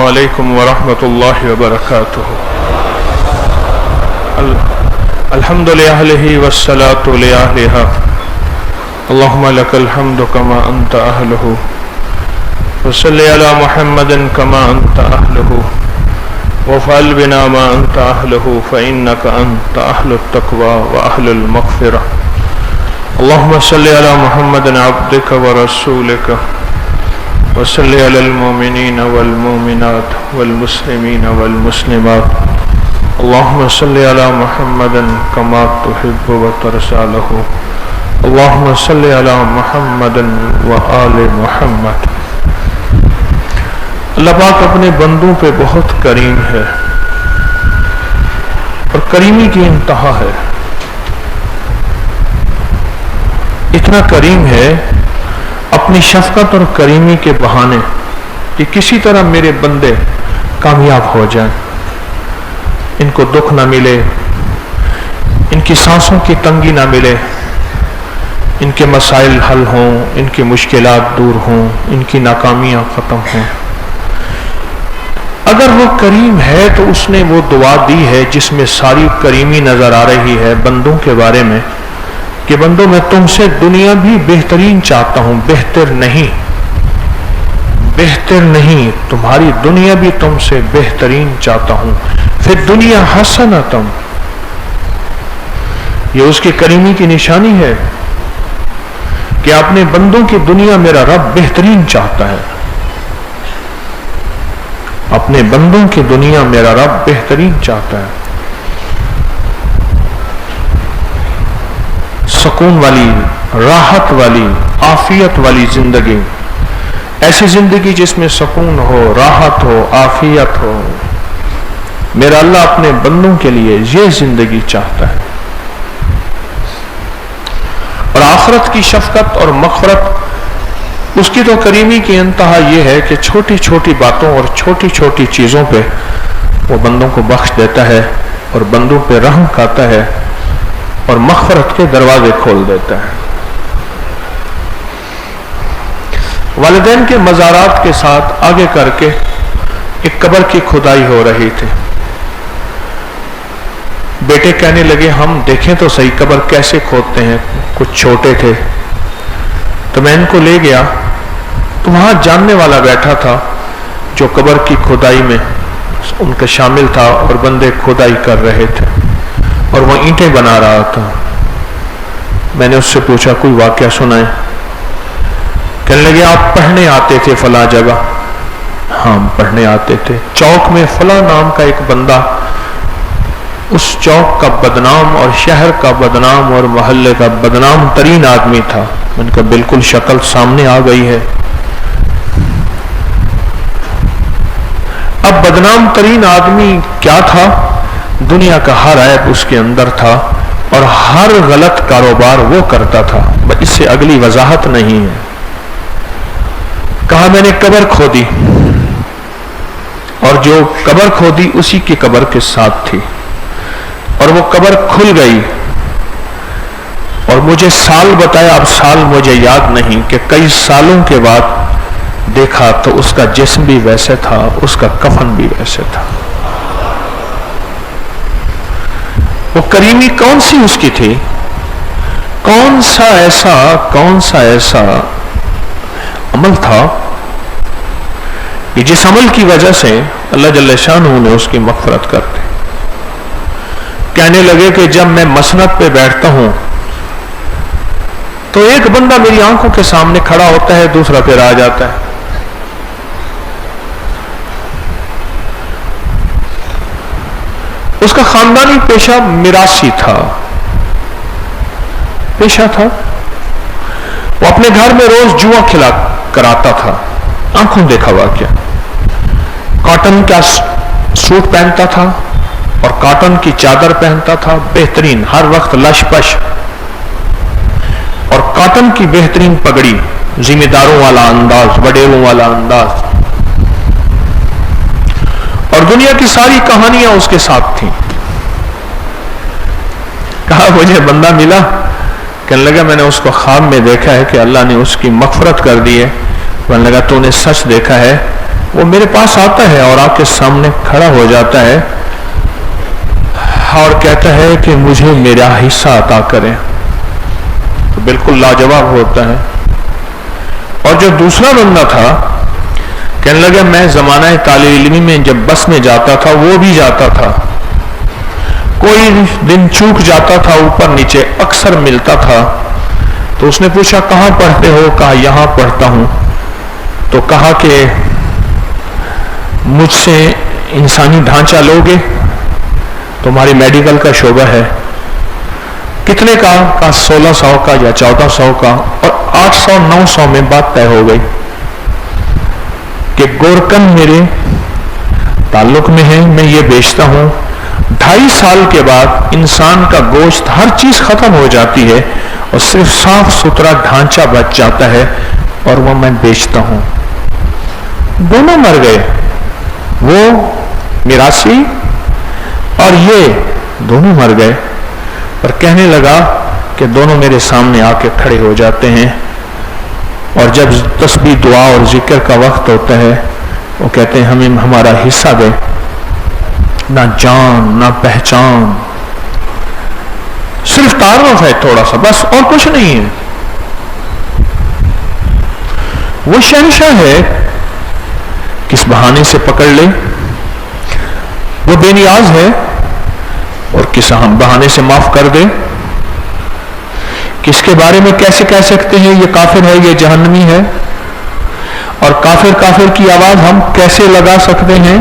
علیکم ورحمۃ اللہ وبرکاتہ۔ الحمد لأہلہ والصلاۃ لأہلہا، اللہم لک الحمد کما انت اہلہ، وصلی علی محمد کما انت اہلہ، وفعل بنا ما انت اہلہ، فإنک انت اہل التقوی واہل المغفرہ۔ اللہم صلی علی محمد عبدک ورسولک، وصلی علی المؤمنین والمؤمنات والمسلمین والمسلمات، اللہم صلی علی محمد کما تحب وترضی لہ، اللہم صلی علی محمد وآل محمد۔ اللہ پاک اپنے بندوں پہ بہت کریم ہے اور کریمی کی انتہا ہے۔ اتنا کریم ہے اپنی شفقت اور کریمی کے بہانے کہ کسی طرح میرے بندے کامیاب ہو جائیں، ان کو دکھ نہ ملے، ان کی سانسوں کی تنگی نہ ملے، ان کے مسائل حل ہوں، ان کی مشکلات دور ہوں، ان کی ناکامیاں ختم ہوں۔ اگر وہ کریم ہے تو اس نے وہ دعا دی ہے جس میں ساری کریمی نظر آ رہی ہے بندوں کے بارے میں کہ بندوں میں تم سے دنیا بھی بہترین چاہتا ہوں، بہتر نہیں، تمہاری دنیا بھی تم سے بہترین چاہتا ہوں، پھر دنیا حسنتم، یہ اس کی کریمی کی نشانی ہے کہ اپنے بندوں کی دنیا میرا رب بہترین چاہتا ہے، اپنے بندوں کی دنیا میرا رب بہترین چاہتا ہے۔ سکون والی، راحت والی، عافیت والی زندگی، ایسی زندگی جس میں سکون ہو، راحت ہو، عافیت ہو، میرا اللہ اپنے بندوں کے لیے یہ زندگی چاہتا ہے۔ اور آخرت کی شفقت اور مغفرت، اس کی تو کریمی کی انتہا یہ ہے کہ چھوٹی چھوٹی باتوں اور چھوٹی چھوٹی چیزوں پہ وہ بندوں کو بخش دیتا ہے اور بندوں پہ رحم کھاتا ہے اور مغفرت کے دروازے کھول دیتا ہے۔ والدین کے مزارات کے ساتھ آگے کر کے ایک قبر کی کھدائی ہو رہی تھی۔ بیٹے کہنے لگے ہم دیکھیں تو صحیح قبر کیسے کھودتے ہیں، کچھ چھوٹے تھے تو میں ان کو لے گیا تو وہاں جاننے والا بیٹھا تھا جو قبر کی کھدائی میں ان کا شامل تھا اور بندے کھدائی کر رہے تھے اور وہ اینٹیں بنا رہا تھا۔ میں نے اس سے پوچھا کوئی واقعہ سنائیں؟ کہنے لگے آپ پڑھنے آتے تھے فلاں جگہ؟ ہاں پڑھنے آتے تھے، چوک میں فلاں نام کا ایک بندہ اس چوک کا بدنام اور شہر کا بدنام اور محلے کا بدنام ترین آدمی تھا۔ ان کا بالکل شکل سامنے آ گئی ہے۔ اب بدنام ترین آدمی کیا تھا؟ دنیا کا ہر عیب اس کے اندر تھا اور ہر غلط کاروبار وہ کرتا تھا، اس سے اگلی وضاحت نہیں ہے۔ کہا میں نے قبر کھودی اور جو قبر کھودی اسی کی قبر کے ساتھ تھی اور وہ قبر کھل گئی اور مجھے سال بتایا، اب سال مجھے یاد نہیں، کہ کئی سالوں کے بعد دیکھا تو اس کا جسم بھی ویسے تھا، اس کا کفن بھی ویسے تھا۔ وہ کریمی کون سی اس کی تھی؟ کون سا ایسا عمل تھا کہ جس عمل کی وجہ سے اللہ جل شانہ نے اس کی مغفرت کر دی؟ کہنے لگے کہ جب میں مسند پہ بیٹھتا ہوں تو ایک بندہ میری آنکھوں کے سامنے کھڑا ہوتا ہے، دوسرا پھر آ جاتا ہے۔ اس کا خاندانی پیشہ میراثی تھا، وہ اپنے گھر میں روز جوا کھلا کراتا تھا، آنکھوں دیکھا واقعہ۔ کاٹن کا سوٹ پہنتا تھا اور کاٹن کی چادر پہنتا تھا، بہترین، ہر وقت لش پش، اور کاٹن کی بہترین پگڑی، ذمہ داروں والا انداز، وڈیروں والا انداز، اور دنیا کی ساری کہانیاں اس کے ساتھ تھیں۔ کہا مجھے بندہ ملا، کہنے لگا میں نے اس کو خواب میں دیکھا ہے کہ اللہ نے اس کی مغفرت کر دی ہے۔ کہنے لگا تو نے سچ دیکھا ہے؟ وہ میرے پاس آتا ہے اور آ کے سامنے کھڑا ہو جاتا ہے اور کہتا ہے کہ مجھے میرا حصہ عطا کریں. تو بالکل لاجواب ہوتا ہے. اور جو دوسرا بندہ تھا کہنے لگا میں زمانہ طالب علمی میں جب بس میں جاتا تھا وہ بھی جاتا تھا, کوئی دن چوک جاتا تھا اوپر نیچے, اکثر ملتا تھا. تو اس نے پوچھا کہاں پڑھتے ہو؟ کہا یہاں پڑھتا ہوں. تو کہا کہ مجھ سے انسانی ڈھانچہ لوگے؟ تمہاری میڈیکل کا شعبہ ہے. کتنے کا؟ کہا 1600 کا یا 1400 کا. اور 800 900 میں بات طے ہو گئی کہ گورکن میرے تعلق میں ہے, میں یہ بیچتا ہوں. 2.5 سال کے بعد انسان کا گوشت ہر چیز ختم ہو جاتی ہے اور صرف صاف ستھرا ڈھانچہ بچ جاتا ہے اور وہ میں بیچتا ہوں. دونوں مر گئے, وہ میراثی اور یہ دونوں مر گئے. پر کہنے لگا کہ دونوں میرے سامنے آ کے کھڑے ہو جاتے ہیں اور جب تسبیح دعا اور ذکر کا وقت ہوتا ہے وہ کہتے ہیں ہمیں ہمارا حصہ دے. نہ جان نہ پہچان, صرف تعارف ہے تھوڑا سا بس, اور کچھ نہیں ہے. وہ شہنشاہ ہے کس بہانے سے پکڑ لے, وہ بے نیاز ہے اور کس ہم بہانے سے معاف کر دے. کس کے بارے میں کیسے کہہ سکتے ہیں یہ کافر ہے, یہ جہنمی ہے, اور کافر کی آواز ہم کیسے لگا سکتے ہیں؟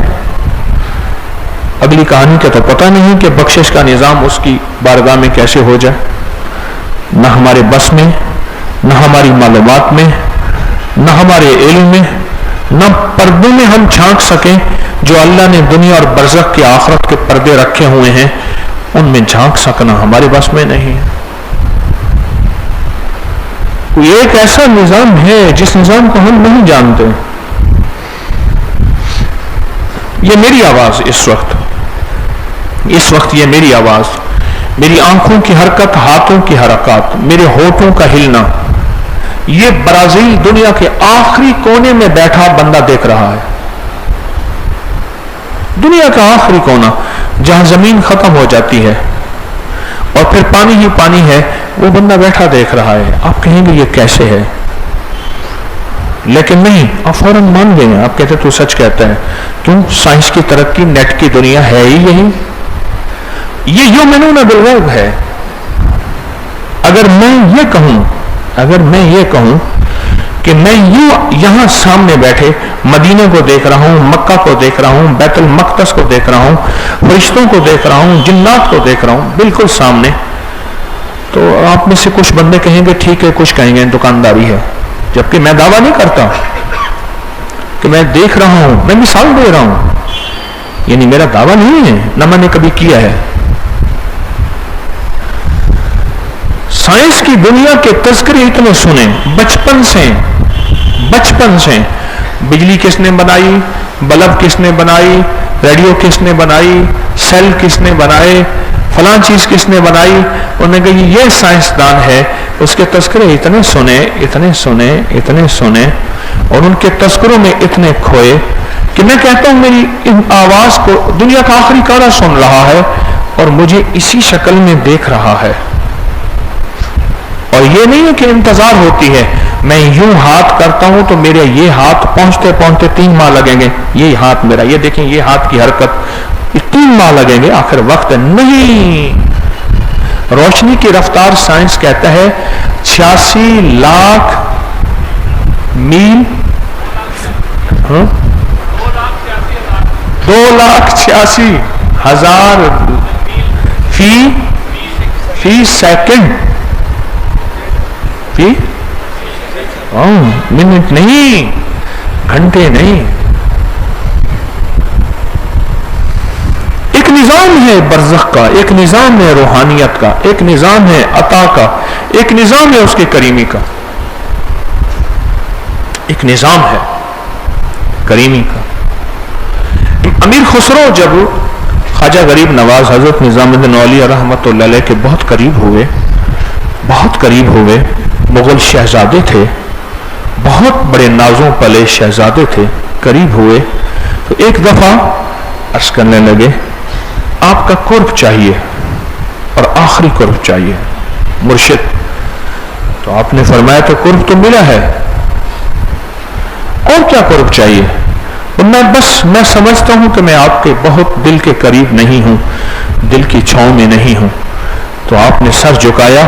اگلی کہانی کا تو پتہ نہیں کہ بخشش کا نظام اس کی بارگاہ میں کیسے ہو جائے. نہ ہمارے بس میں, نہ ہماری معلومات میں, نہ ہمارے علم میں, نہ پردے میں ہم جھانک سکیں جو اللہ نے دنیا اور برزخ کی آخرت کے پردے رکھے ہوئے ہیں, ان میں جھانک سکنا ہمارے بس میں نہیں. کوئی ایک ایسا نظام ہے جس نظام کو ہم نہیں جانتے. یہ میری آواز اس وقت یہ میری آواز, میری آنکھوں کی حرکت, ہاتھوں کی حرکات, میرے ہونٹوں کا ہلنا, یہ برازیل دنیا کے آخری کونے میں بیٹھا بندہ دیکھ رہا ہے. دنیا کا آخری کونا جہاں زمین ختم ہو جاتی ہے اور پھر پانی ہی پانی ہے, وہ بندہ بیٹھا دیکھ رہا ہے. آپ کہیں گے یہ کیسے ہے, لیکن نہیں, آپ فوراً مان لیں گے. آپ کہتے تو سچ کہتا ہے. کیوں؟ سائنس کی ترقی, نیٹ کی دنیا ہے ہی یہی. یہ یؤمنون بالغیب ہے. اگر میں یہ کہوں کہ میں یہاں سامنے بیٹھے مدینے کو دیکھ رہا ہوں, مکہ کو دیکھ رہا ہوں, بیت المقدس کو دیکھ رہا ہوں, فرشتوں کو دیکھ رہا ہوں, جنات کو دیکھ رہا ہوں بالکل سامنے, تو آپ میں سے کچھ بندے کہیں گے ٹھیک ہے, کچھ کہیں گے دکانداری ہے. جبکہ میں دعویٰ نہیں کرتا کہ میں دیکھ رہا ہوں, میں مثال دے رہا ہوں. یعنی میرا دعویٰ نہیں ہے, نہ میں نے کبھی کیا ہے. سائنس کی دنیا کے تذکرے اتنے سنے بچپن سے. بجلی کس نے بنائی, بلب کس نے بنائی, ریڈیو کس نے بنائی, سیل کس نے بنائے, فلاں چیز کس نے بنائی. انہوں نے کہا یہ سائنسدان ہے. اس کے تذکرے اتنے سنے اور ان کے تذکروں میں اتنے کھوئے کہ میں کہتا ہوں میری ان آواز کو دنیا کا آخری کونا سن رہا ہے اور مجھے اسی شکل میں دیکھ رہا ہے. اور یہ نہیں ہے کہ انتظار ہوتی ہے, میں یوں ہاتھ کرتا ہوں تو میرے یہ ہاتھ پہنچتے 3 ماہ لگیں گے, یہ ہاتھ میرا, یہ دیکھیں یہ ہاتھ کی حرکت, یہ 3 ماہ لگیں گے, آخر وقت نہیں. روشنی کی رفتار سائنس کہتا ہے 86 لاکھ میل, 2,86,000 فی سیکنڈ, منٹ نہیں, گھنٹے نہیں. ایک نظام ہے برزخ کا, ایک نظام ہے روحانیت کا, ایک نظام ہے عطا کا, ایک نظام ہے اس کے کریمی کا, ایک نظام ہے کریمی کا. امیر خسرو جب خواجہ غریب نواز حضرت نظام الدین اولیاء رحمۃ اللہ علیہ کے بہت قریب ہوئے, مغل شہزادے تھے, بہت بڑے نازوں پلے شہزادے تھے. करीब हुए तो एक दफा अर्ज करने लगे, आपका कुर्ब चाहिए और आखिरी कुर्ब चाहिए मुर्शिद। तो आपने फरमाया तो कुर्ब तो मिला है, और क्या कुर्ब चाहिए? तो मैं समझता हूं कि मैं आपके बहुत दिल के करीब नहीं हूं, दिल की छांव में नहीं हूं। तो आपने सर झुकाया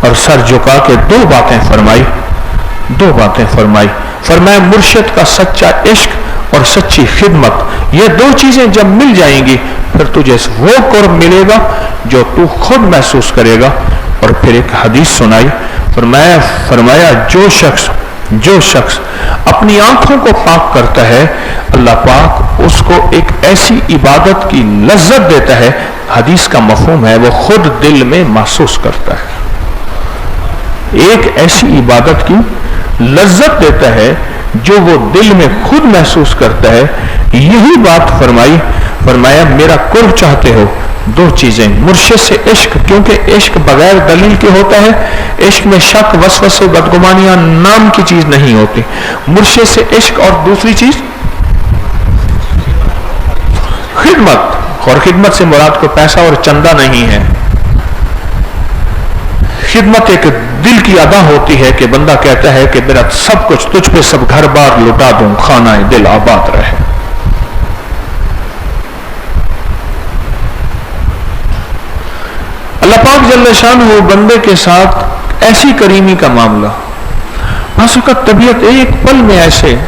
और सर झुका के दो बातें फरमाई। फरमाया मुर्शिद का सच्चा इश्क और सच्ची खिदमत, ये दो चीजें जब मिल जाएंगी फिर तुझे वो कुर्ब मिलेगा जो तू खुद महसूस करेगा। और फिर एक हदीस सुनाई, फरमाया जो शख्स अपनी आंखों को पाक करता है, अल्लाह पाक उसको एक ऐसी इबादत की लज्जत देता है, हदीस का मफहूम है वो खुद दिल में महसूस करता है, एक ऐसी इबादत की लज्जत देता है जो वो दिल में खुद महसूस करता है। यही बात फरमाया मेरा कुर्ब चाहते हो, दो चीजें, मुर्शिद से इश्क, क्योंकि इश्क बगैर दलील के होता है, इश्क में शक वसवसे बदगुमानियां नाम की चीज नहीं होती। मुर्शिद से इश्क और दूसरी चीज खिदमत, और खिदमत से मुराद को पैसा और चंदा नहीं है। खिदमत एक दिल की अदा होती है कि बंदा कहता है कि मेरा सब कुछ तुझ पे, सब घर बार लुटा दूं, खाना दिल आबाद रहे। अल्लाह पाक जल्ल शानहू बंदे के साथ ऐसी करीमी का मामला, उसका तबीयत एक पल में ऐसे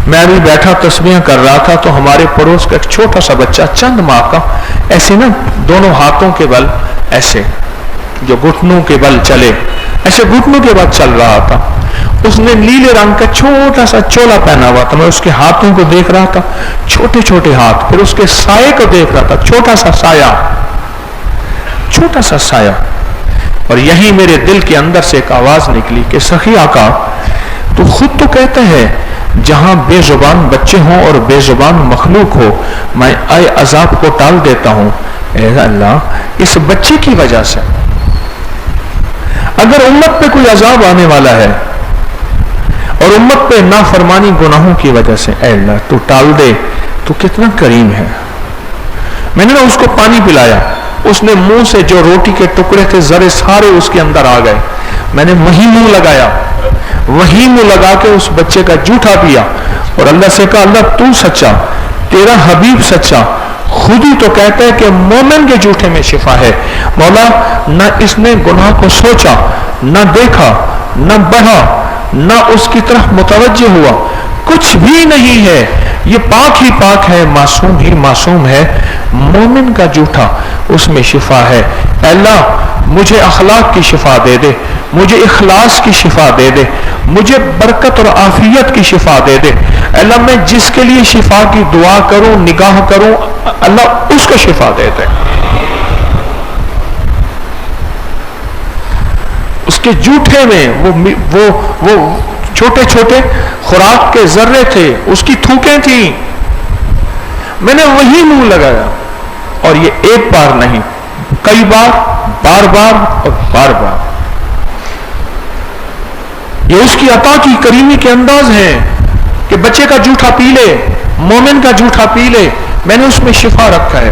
मैं अभी बैठा तस्बीह कर रहा था तो हमारे पड़ोस का एक छोटा सा बच्चा, चंद माह का, ऐसे ना दोनों हाथों के बल ऐसे, जो घुटनों के बल चले, ऐसे घुटनों के बल चल रहा था। उसने नीले रंग का छोटा सा चोला पहना हुआ था। मैं उसके हाथों को देख रहा था, छोटे छोटे हाथ, फिर उसके साये को देख रहा था, छोटा सा साया। और यही मेरे दिल के अंदर से एक आवाज निकली कि सखी आका, तू खुद तो कहता है जहां बेजुबान बच्चे हों और बेजुबान मखलूक हो, मैं आए अजाब को टाल देता हूं। ऐ अल्लाह, इस बच्चे की वजह से अगर उम्मत पे कोई अजाब आने वाला है और उम्मत पे नाफरमानी गुनाहों की वजह से, ऐ अल्लाह तू टाल दे, तू कितना करीम है। मैंने ना उसको पानी पिलाया, उसने मुंह से जो रोटी के टुकड़े थे जरे सारे उसके अंदर आ गए। मैंने वही मुंह लगा के उस बच्चे का जूठा पिया और अल्लाह से कहा, अल्लाह तू सच्चा, तेरा हबीब सच्चा, खुद ही तो कहता है कि मोमिन के जूठे में शिफा है। मौला, न इसने गुनाह को सोचा, न देखा, न बढ़ा, न उसकी तरफ मुतवज्जे हुआ, कुछ भी नहीं है, ये पाक ही पाक है, मासूम ही मासूम है। मोमिन का जूठा, उसमें शिफा है। अल्लाह मुझे अखलाक की शिफा दे दे, मुझे इखलास की शिफा दे दे, मुझे बरकत और आफियत की शिफा दे दे। अल्लाह मैं जिसके लिए शिफा की दुआ करूं, निगाह करूं, अल्लाह उसको शिफा दे दे। उसके जूठे में वो छोटे छोटे खुराक के जर्रे थे, उसकी थूकें थी। मैंने वही मुंह लगाया और ये एक बार नहीं, कई बार, बार बार और बार बार। ये उसकी अता की करीमी के अंदाज है कि बच्चे का जूठा पी ले, मोमिन का जूठा पी ले, मैंने उसमें शिफा रखा है।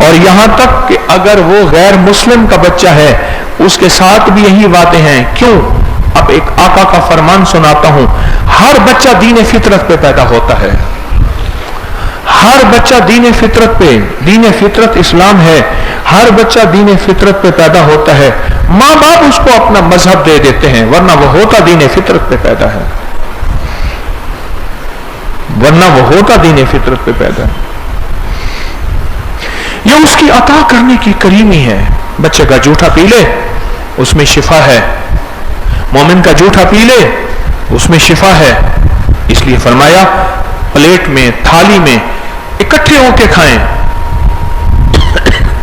और यहां तक कि अगर वो गैर मुस्लिम का बच्चा है, उसके साथ भी यही बातें हैं। क्यों? अब एक आका का फरमान सुनाता हूं, हर बच्चा दीन फितरत पे पैदा होता है, हर बच्चा दीन फितरत पे, दीन फितरत इस्लाम है, हर बच्चा दीन फितरत पे पैदा होता है। माँ बाप उसको अपना मजहब दे देते हैं, वरना वो होता दीन फितरत पे पैदा है, वरना वो होता दीन फितरत पे पैदा है। ये उसकी अता करने की करीमी है। बच्चे का जूठा पी ले, उसमें शिफा है। मोमिन का जूठा पी ले, उसमें शिफा है। इसलिए फरमाया प्लेट में, थाली में इकट्ठे होके खाएं,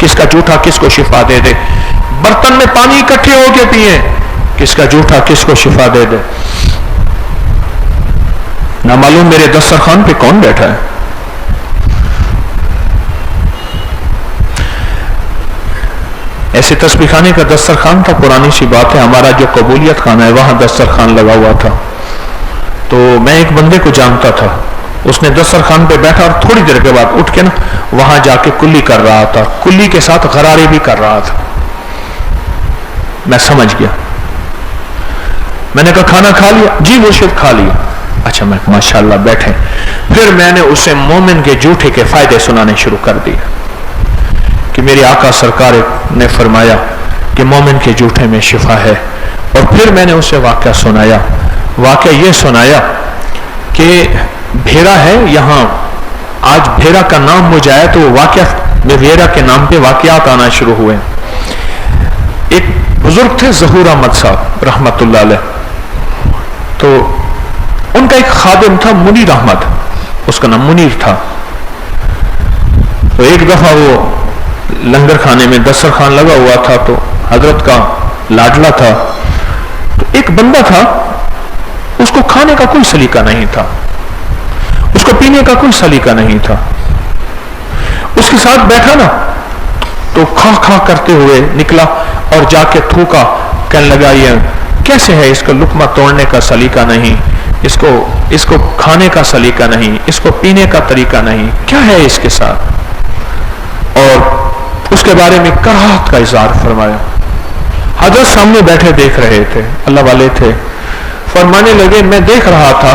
किसका जूठा किसको शिफा दे दे। बर्तन में पानी इकट्ठे होके पिए, किसका जूठा किसको शिफा दे दे। ना मालूम मेरे दस्तरखान पे कौन बैठा है। ऐसे तस्बीह खाने का दस्तरखान था, पुरानी सी बात है। हमारा जो कबूलियत खाना है वहां दस्तरखान लगा हुआ था। تو میں ایک بندے کو جانتا تھا، اس نے دسترخوان پہ بیٹھا اور تھوڑی دیر کے بعد اٹھ کے نا وہاں جا کے کلی کر رہا تھا، کلی کے ساتھ غرارے بھی کر رہا تھا۔ میں سمجھ گیا، میں نے کہا کھانا کھا لیا؟ جی مرشد کھا لیا۔ اچھا، میں ماشاءاللہ بیٹھے۔ پھر میں نے اسے مومن کے جھوٹے کے فائدے سنانے شروع کر دیے کہ میرے آقا سرکار نے فرمایا کہ مومن کے جھوٹے میں شفا ہے۔ اور پھر میں نے اسے واقعہ سنایا، واقعہ یہ سنایا کہ بھیرا ہے یہاں، آج بھیرا کا نام مجھے آیا تو واقعہ بھیرا کے نام پہ واقعات آنا شروع ہوئے۔ ایک بزرگ تھے ظہور احمد صاحب رحمت اللہ علیہ، تو ان کا ایک خادم تھا منیر احمد، اس کا نام منیر تھا۔ تو ایک دفعہ وہ لنگر کھانے میں دسترخوان لگا ہوا تھا، تو حضرت کا لاڈلا تھا، تو ایک بندہ تھا، اس کو کھانے کا کوئی سلیقہ نہیں تھا، اس کو پینے کا کوئی سلیقہ نہیں تھا۔ اس کے ساتھ بیٹھا نا تو کھا کھا کرتے ہوئے نکلا اور جا کے تھوکا، کہنے لگا یہ کیسے ہے، اس کو لقمہ توڑنے کا سلیقہ نہیں، اس کو کھانے کا سلیقہ نہیں، اس کو پینے کا طریقہ نہیں، کیا ہے اس کے ساتھ؟ اور اس کے بارے میں کراہت کا اظہار فرمایا۔ حضرت سامنے بیٹھے دیکھ رہے تھے، اللہ والے تھے، فرمانے لگے میں دیکھ رہا تھا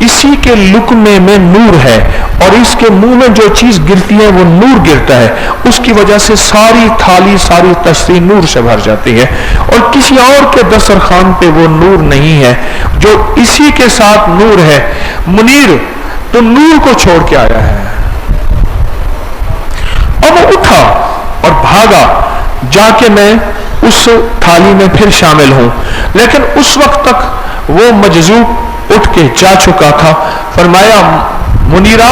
اسی کے لقمے میں نور ہے، اور اس کے منہ میں جو چیز گرتی ہے وہ نور گرتا ہے، اس کی وجہ سے ساری تھالی ساری تشریح نور سے بھر جاتی ہے، اور کسی اور کے دسترخوان پہ وہ نور نہیں ہے جو اسی کے ساتھ نور ہے۔ منیر تو نور کو چھوڑ کے آیا ہے۔ اور وہ اٹھا اور بھاگا جا کے میں اس تھالی میں پھر شامل ہوں، لیکن اس وقت تک وہ مجذوب اٹھ کے جا چکا تھا۔ فرمایا منیرا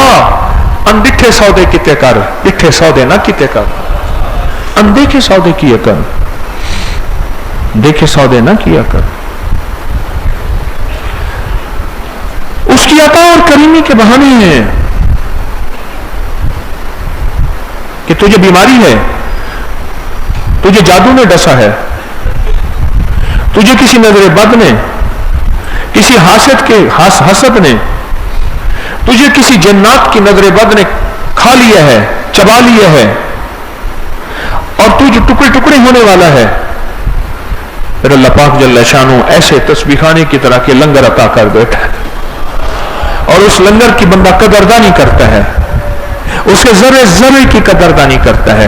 اندھے سودے کتے کر، ڈٹھے سودے نہ کتے کر، اندھے سودے کیا کر، دیکھے سودے نہ کیا کر۔ اس کی عطا اور کریمی کے بہانے ہیں کہ تجھے بیماری ہے، تجھے جادو نے ڈسا ہے، تجھے کسی نظر بد نے، کسی حسد نے، تجھے کسی جنات کی نظر بد نے کھا لیا ہے، چبا لیا ہے، اور تجھے ٹکڑے ٹکڑے ہونے والا ہے۔ پھر اللہ پاک جل شانہ ایسے تسبیح خانے کی طرح کے لنگر عطا کر بیٹھا ہے، اور اس لنگر کی بندہ قدردانی کرتا ہے، اس کے ذرے ذرے کی قدردانی کرتا ہے،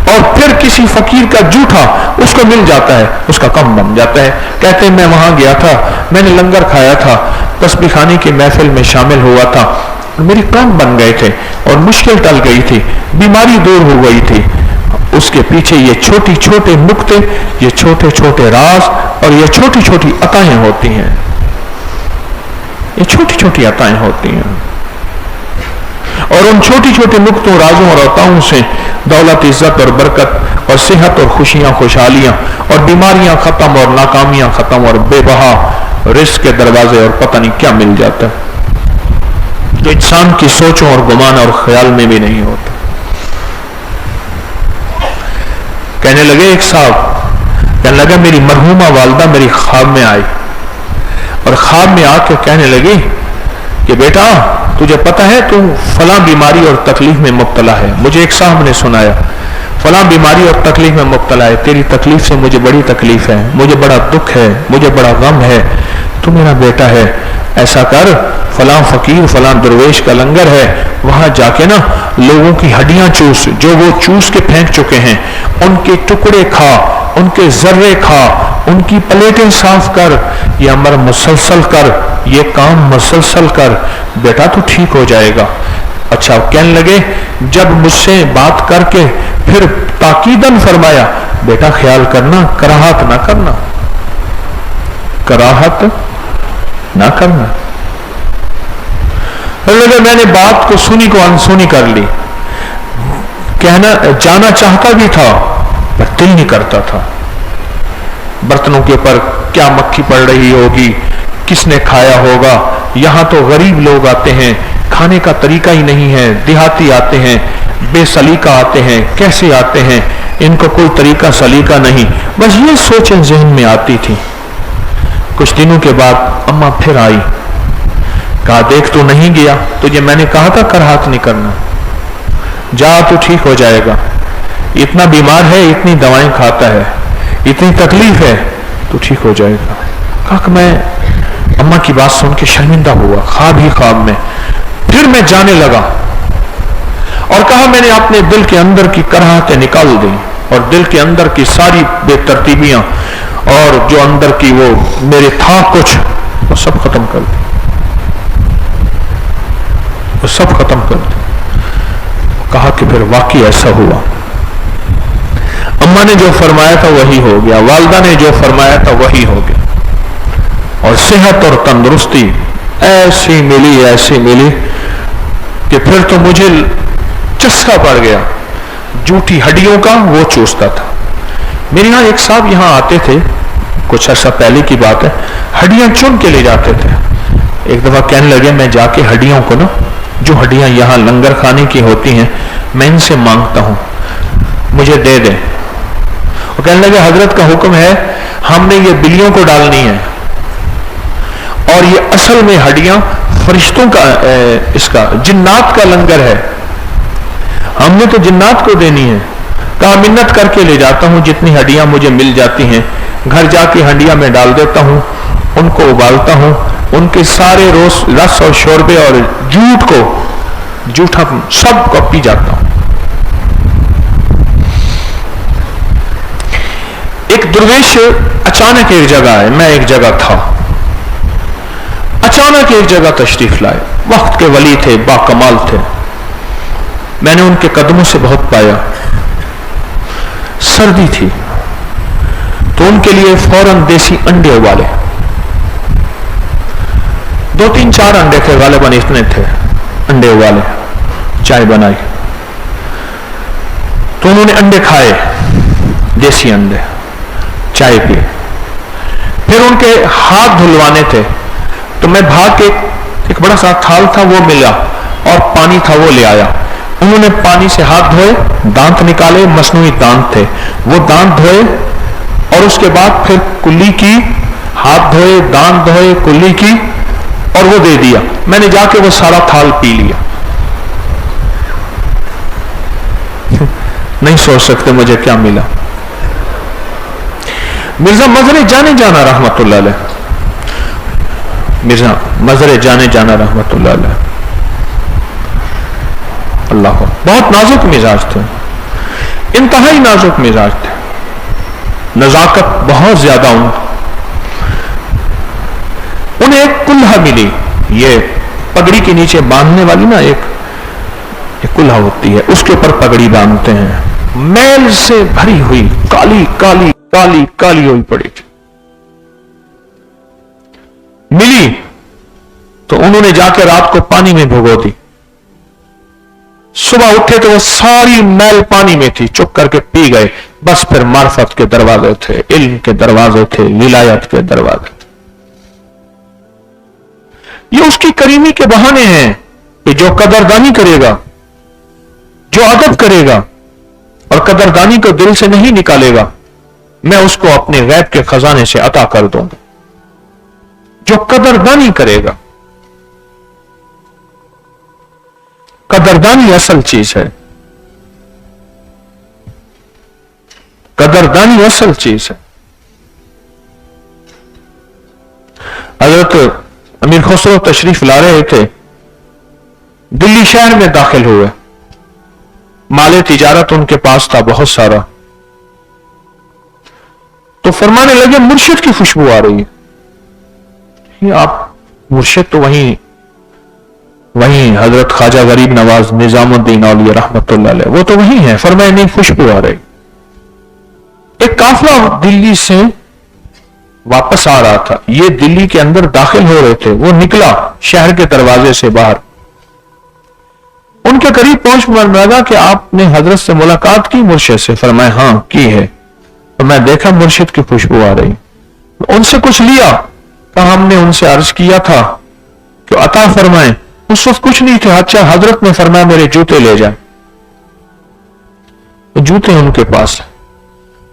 اور پھر کسی فقیر کا جھوٹا اس کو مل جاتا ہے، اس کا کم بن جاتا ہے۔ کہتے ہیں میں وہاں گیا تھا، میں نے لنگر کھایا تھا، تسبیح خانے کی محفل میں شامل ہوا تھا، میری کام بن گئے تھے اور مشکل ٹل گئی تھی، بیماری دور ہو گئی تھی۔ اس کے پیچھے یہ چھوٹی چھوٹے نقطے، یہ چھوٹے چھوٹے راز اور یہ چھوٹی چھوٹی عطائیں ہوتی ہیں، یہ چھوٹی چھوٹی عطائیں ہوتی ہیں، اور ان چھوٹی چھوٹی نقطوں، رازوں اور عطاؤں سے دولت، عزت اور برکت اور صحت اور خوشیاں، خوشحالیاں اور بیماریاں ختم اور ناکامیاں ختم اور بے بہا رزق کے دروازے اور پتہ نہیں کیا مل جاتا ہے جو انسان کی سوچوں اور گمان اور خیال میں بھی نہیں ہوتا۔ کہنے لگے ایک صاحب، کہنے لگا میری مرحومہ والدہ میری خواب میں آئی، اور خواب میں آ کے کہنے لگی کہ بیٹا تجھے پتہ ہے تو فلاں بیماری اور تکلیف میں مبتلا ہے۔ مجھے ایک صاحب نے سنایا فلاں بیماری اور تکلیف میں مبتلا ہے، تیری تکلیف سے مجھے بڑی تکلیف ہے، مجھے بڑا دکھ ہے، مجھے بڑا غم ہے، تو میرا بیٹا ہے، ایسا کر فلاں فقیر فلاں درویش کا لنگر ہے، وہاں جا کے نا لوگوں کی ہڈیاں چوس، جو وہ چوس کے پھینک چکے ہیں، ان کے ٹکڑے کھا، ان کے ذرے کھا، ان کی پلیٹیں صاف کر، یہ امر مسلسل کر، یہ کام مسلسل کر، بیٹا تو ٹھیک ہو جائے گا۔ اچھا، کہنے لگے جب مجھ سے بات کر کے پھر تاکیداً فرمایا بیٹا خیال کرنا، کراہت نہ کرنا، کراہت نہ کرنا۔ میں نے بات کو سنی کو انسنی کر لی، کہنا جانا چاہتا بھی تھا پر دل نہیں کرتا تھا۔ برتنوں کے اوپر کیا مکھی پڑ رہی ہوگی، کس نے کھایا ہوگا، یہاں تو غریب لوگ آتے ہیں، کھانے کا طریقہ ہی نہیں ہے، دیہاتی آتے ہیں، بے سلیقہ آتے ہیں، کیسے آتے ہیں، ان کو کوئی طریقہ سلیقہ نہیں، بس یہ سوچیں ذہن میں آتی تھی۔ کچھ دنوں کے بعد اماں پھر آئی कहा देख तू नहीं गया, तुझे मैंने कहा था कराहत नहीं करना, जा तू ठीक हो जाएगा, इतना बीमार है, इतनी दवाएं खाता है, इतनी तकलीफ है, तू ठीक हो जाएगा। कहा कि मैं अम्मा की बात सुन के शर्मिंदा हुआ, ख्वाब ही ख्वाब में। फिर मैं जाने लगा और कहा मैंने अपने दिल के अंदर की कराहतें निकाल दी और दिल के अंदर की सारी बेतरतीबियां और जो अंदर की वो मेरे था कुछ, वो सब खत्म कर दी, वो सब खत्म कर दी। कहा कि फिर वाकई ऐसा हुआ, अम्मा ने जो फरमाया था वही हो गया, वालिदा ने जो फरमाया था वही हो गया, और सेहत और तंदुरुस्ती ऐसी मिली कि फिर तो मुझे चस्का पड़ गया जूठी हड्डियों का, वो चूसता था। मेरे यहां एक साहब यहां आते थे, कुछ अर्सा पहले की बात है, हड्डियां चुन के ले जाते थे। एक दफा कहने लगे मैं जाके हड्डियों को ना, जो हड्डियां यहां लंगर खाने की होती हैं, मैं इनसे मांगता हूं, मुझे दे दे। वो कहने लगे हजरत का हुक्म है, हमने ये बिल्लियों को डालनी है और ये असल में हड्डियां फरिश्तों का इसका जिन्नात का लंगर है, हमने तो जिन्नात को देनी है। कहा मिन्नत करके ले जाता हूं, जितनी हड्डियां मुझे मिल जाती हैं घर जाके हड्डियां में डाल देता हूं, उनको उबालता हूं, उनके सारे रस और शोरबे और जूठा सब को पी जाता हूं। एक दुर्वेश अचानक एक जगह है, मैं एक जगह था, अचानक एक जगह तशरीफ लाए, वक्त के वली थे, बाकमाल थे, मैंने उनके कदमों से बहुत पाया। सर्दी थी तो उनके लिए फौरन देसी अंडे उबाले, 2-3-4 अंडे थे, गालिबन इतने थे, अंडे उबाले, चाय बनाई, तो उन्होंने अंडे खाए, देसी अंडे, चाय पी। फिर उनके हाथ धुलवाने थे तो मैं भाग के, एक बड़ा सा थाल था वो मिला और पानी था वो ले आया, उन्होंने पानी से हाथ धोए, दांत निकाले, मसनूई दांत थे, वो दांत धोए और उसके बाद फिर कुल्ली की, हाथ धोए, दांत धोए, कुल्ली की और वो दे दिया। मैंने जाके वो सारा थाल पी लिया। नहीं सोच सकते मुझे क्या मिला। मिर्जा मजरे जाने जाना रहमतुल्लाह अलैह, मिर्जा मजरे जाने जाना रहमतुल्लाह अलैह, अल्लाह को बहुत नाजुक मिजाज थे, इंतहाई नाजुक मिजाज थे, नजाकत बहुत ज्यादा उन्हें एक कुल्हा मिली, ये पगड़ी के नीचे बांधने वाली ना एक कुल्हा होती है, उसके ऊपर पगड़ी बांधते हैं, मैल से भरी हुई काली काली काली काली हुई पड़ी थी, मिली तो उन्होंने जाके रात को पानी में भिगो दी, सुबह उठे तो वो सारी मैल पानी में थी, चुप करके पी गए। बस फिर मार्फत के दरवाजे थे, इल्म के दरवाजे थे, विलायत के दरवाजे थे। ये उसकी करीमी के बहाने हैं कि जो कदरदानी करेगा, जो अदब करेगा और कदरदानी को दिल से नहीं निकालेगा, मैं उसको अपने गैब के खजाने से अता कर दूंगा। जो कदरदानी करेगा, कदरदानी असल चीज है, कदरदानी असल चीज है। हजरत अमीर खुसरो तशरीफ ला रहे थे, दिल्ली शहर में दाखिल हुए, माले तिजारत उनके पास था बहुत सारा, तो फरमाने लगे मुर्शिद की खुशबू आ रही है। आप मुर्शिद तो वहीं हजरत ख्वाजा गरीब नवाज निजामुद्दीन औलिया रहमतुल्लाह अलैह, वो तो वही है। फरमाए नहीं, खुशबू आ रही। एक काफिला दिल्ली से वापस आ रहा था, ये दिल्ली के अंदर दाखिल हो रहे थे, वो निकला शहर के दरवाजे से बाहर, उनके करीब पहुंच लगा कि आपने हजरत से मुलाकात की मुर्शिद से? फरमाए हां की है। तो मैं देखा मुर्शिद की खुशबू आ रही, उनसे कुछ लिया, कहा हमने उनसे अर्ज किया था कि अता फरमाए, उस वक्त कुछ नहीं थे। अच्छा, हजरत ने फरमाया मेरे जूते ले जाए, तो जूते उनके पास,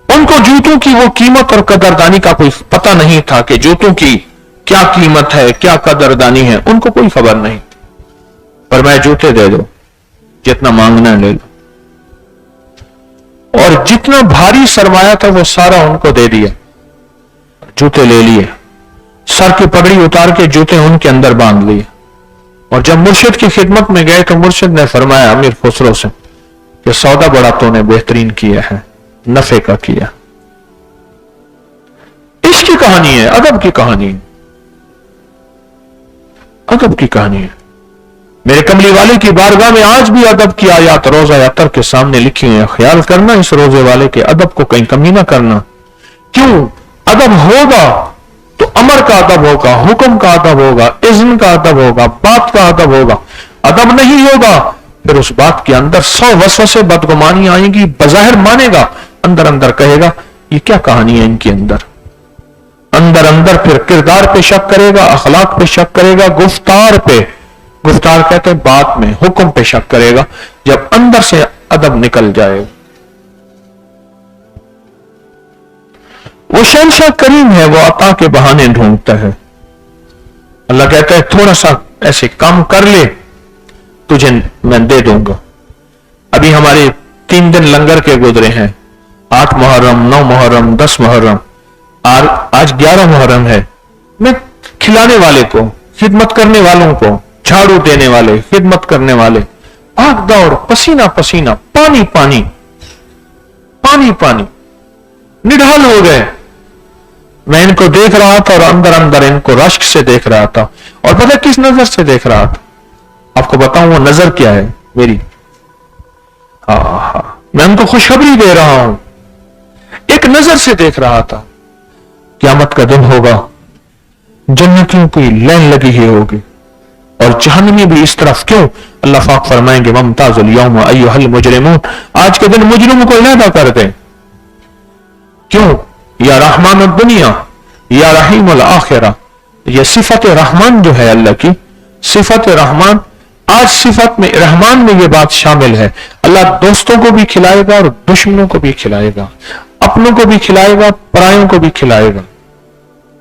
उनको जूतों की वो कीमत और कदरदानी का कोई पता नहीं था कि जूतों की क्या कीमत है, क्या कदरदानी है, उनको कोई खबर नहीं। पर मैं जूते दे दो, जितना मांगना है ले लो। और जितना भारी सरमाया था वो सारा उनको दे दिया, जूते ले लिए, सर की पगड़ी उतार के जूते उनके अंदर बांध लिए। और जब मुर्शिद की खिदमत में गए तो मुर्शिद ने फरमाया अमीर खुसरो से कि सौदा बड़ा तूने बेहतरीन किया है, नफे का किया। इश्क की कहानी है, अदब की कहानी है, अदब की कहानी है। मेरे कमली वाले की बारगाह में आज भी अदब की आयत रोजा अतर के सामने लिखी हुई है। ख्याल करना इस रोजे वाले के अदब को कहीं कमी ना करना। क्यों? अदब होगा तो अमर का अदब होगा, हुक्म का अदब होगा, इज़्न का अदब होगा, बात का अदब होगा। अदब नहीं होगा फिर उस बात के अंदर 100 वसवसे बदगुमानी आएंगी। बज़ाहिर मानेगा, अंदर अंदर कहेगा ये क्या कहानी है इनके अंदर। अंदर अंदर फिर किरदार पे शक करेगा, अखलाक पे शक करेगा, गुफ्तार पे, गुफ्तार कहते हैं बात में, हुक्म पे शक करेगा जब अंदर से अदब निकल जाएगा। वो शहंशाह करीम है, वो अता के बहाने ढूंढता है। अल्लाह कहता है थोड़ा सा ऐसे काम कर ले, तुझे मैं दे दूंगा। अभी हमारे 3 दिन लंगर के गुजरे हैं, 8 मुहर्रम, 9 मुहर्रम, 10 मुहर्रम, आज 11 मुहर्रम है। मैं खिलाने वाले को, खिदमत करने वालों को, झाड़ू देने वाले, खिदमत करने वाले, भाग दौड़, पसीना पसीना, पानी पानी, पानी पानी, निढाल हो गए। मैं इनको देख रहा था और अंदर अंदर इनको रश्क से देख रहा था। और पता किस नजर से देख रहा था? आपको बताऊं वो नजर क्या है मेरी? मैं उनको खुशखबरी दे रहा हूं। एक नजर से देख रहा था, क़यामत का दिन होगा, जन्नतियों की लाइन लगी ही होगी और जहन्नमी भी इस तरफ। क्यों? अल्लाह पाक फरमाएंगे मुमताजुल यौम अय्युहल मुजरिमून, आज के दिन मुजरिमों को अलहदा कर दें। क्यों? या रहमान दुनिया या रहीमुल आखिरा। यह सिफत रहमान जो है अल्लाह की, सिफत रहमान, आज सिफत में रहमान में यह बात शामिल है। अल्लाह दोस्तों को भी खिलाएगा और दुश्मनों को भी खिलाएगा, अपनों को भी खिलाएगा, परायों को भी खिलाएगा।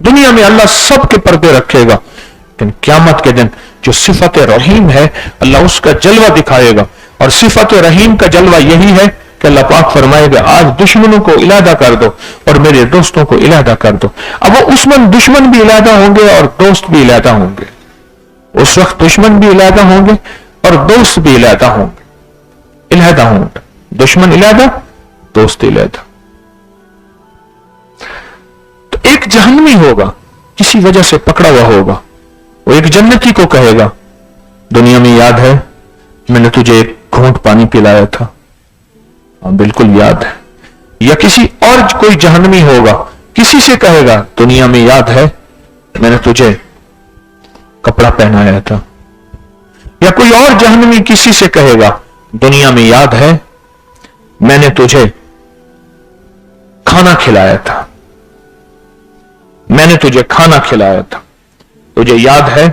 दुनिया में अल्लाह सबके पर्दे रखेगा, लेकिन क़यामत के दिन जो सिफत रहीम है अल्लाह उसका जलवा दिखाएगा। और सिफत रहीम का जलवा यही है कि अल्लाह पाक फरमाएगा आज दुश्मनों को इलादा कर दो और मेरे दोस्तों को इलादा कर दो। अब वो उसमें दुश्मन भी इलादा होंगे और दोस्त भी इलादा होंगे। उस वक्त दुश्मन भी इलादा होंगे और दोस्त भी इलादा होंगे, इलादा होंगे, दुश्मन इलादा, दोस्त इलादा। तो एक जहन्नमी होगा, किसी वजह से पकड़ा हुआ होगा, वो एक जन्नती को कहेगा दुनिया में याद है मैंने तुझे एक घूंट पानी पिलाया था? हाँ बिल्कुल याद है। या किसी और कोई जहन्नमी होगा, किसी से कहेगा दुनिया में याद है मैंने तुझे कपड़ा पहनाया था। या कोई और जहन्नमी किसी से कहेगा दुनिया में याद है मैंने तुझे खाना खिलाया था, मैंने तुझे खाना खिलाया था, तुझे याद है?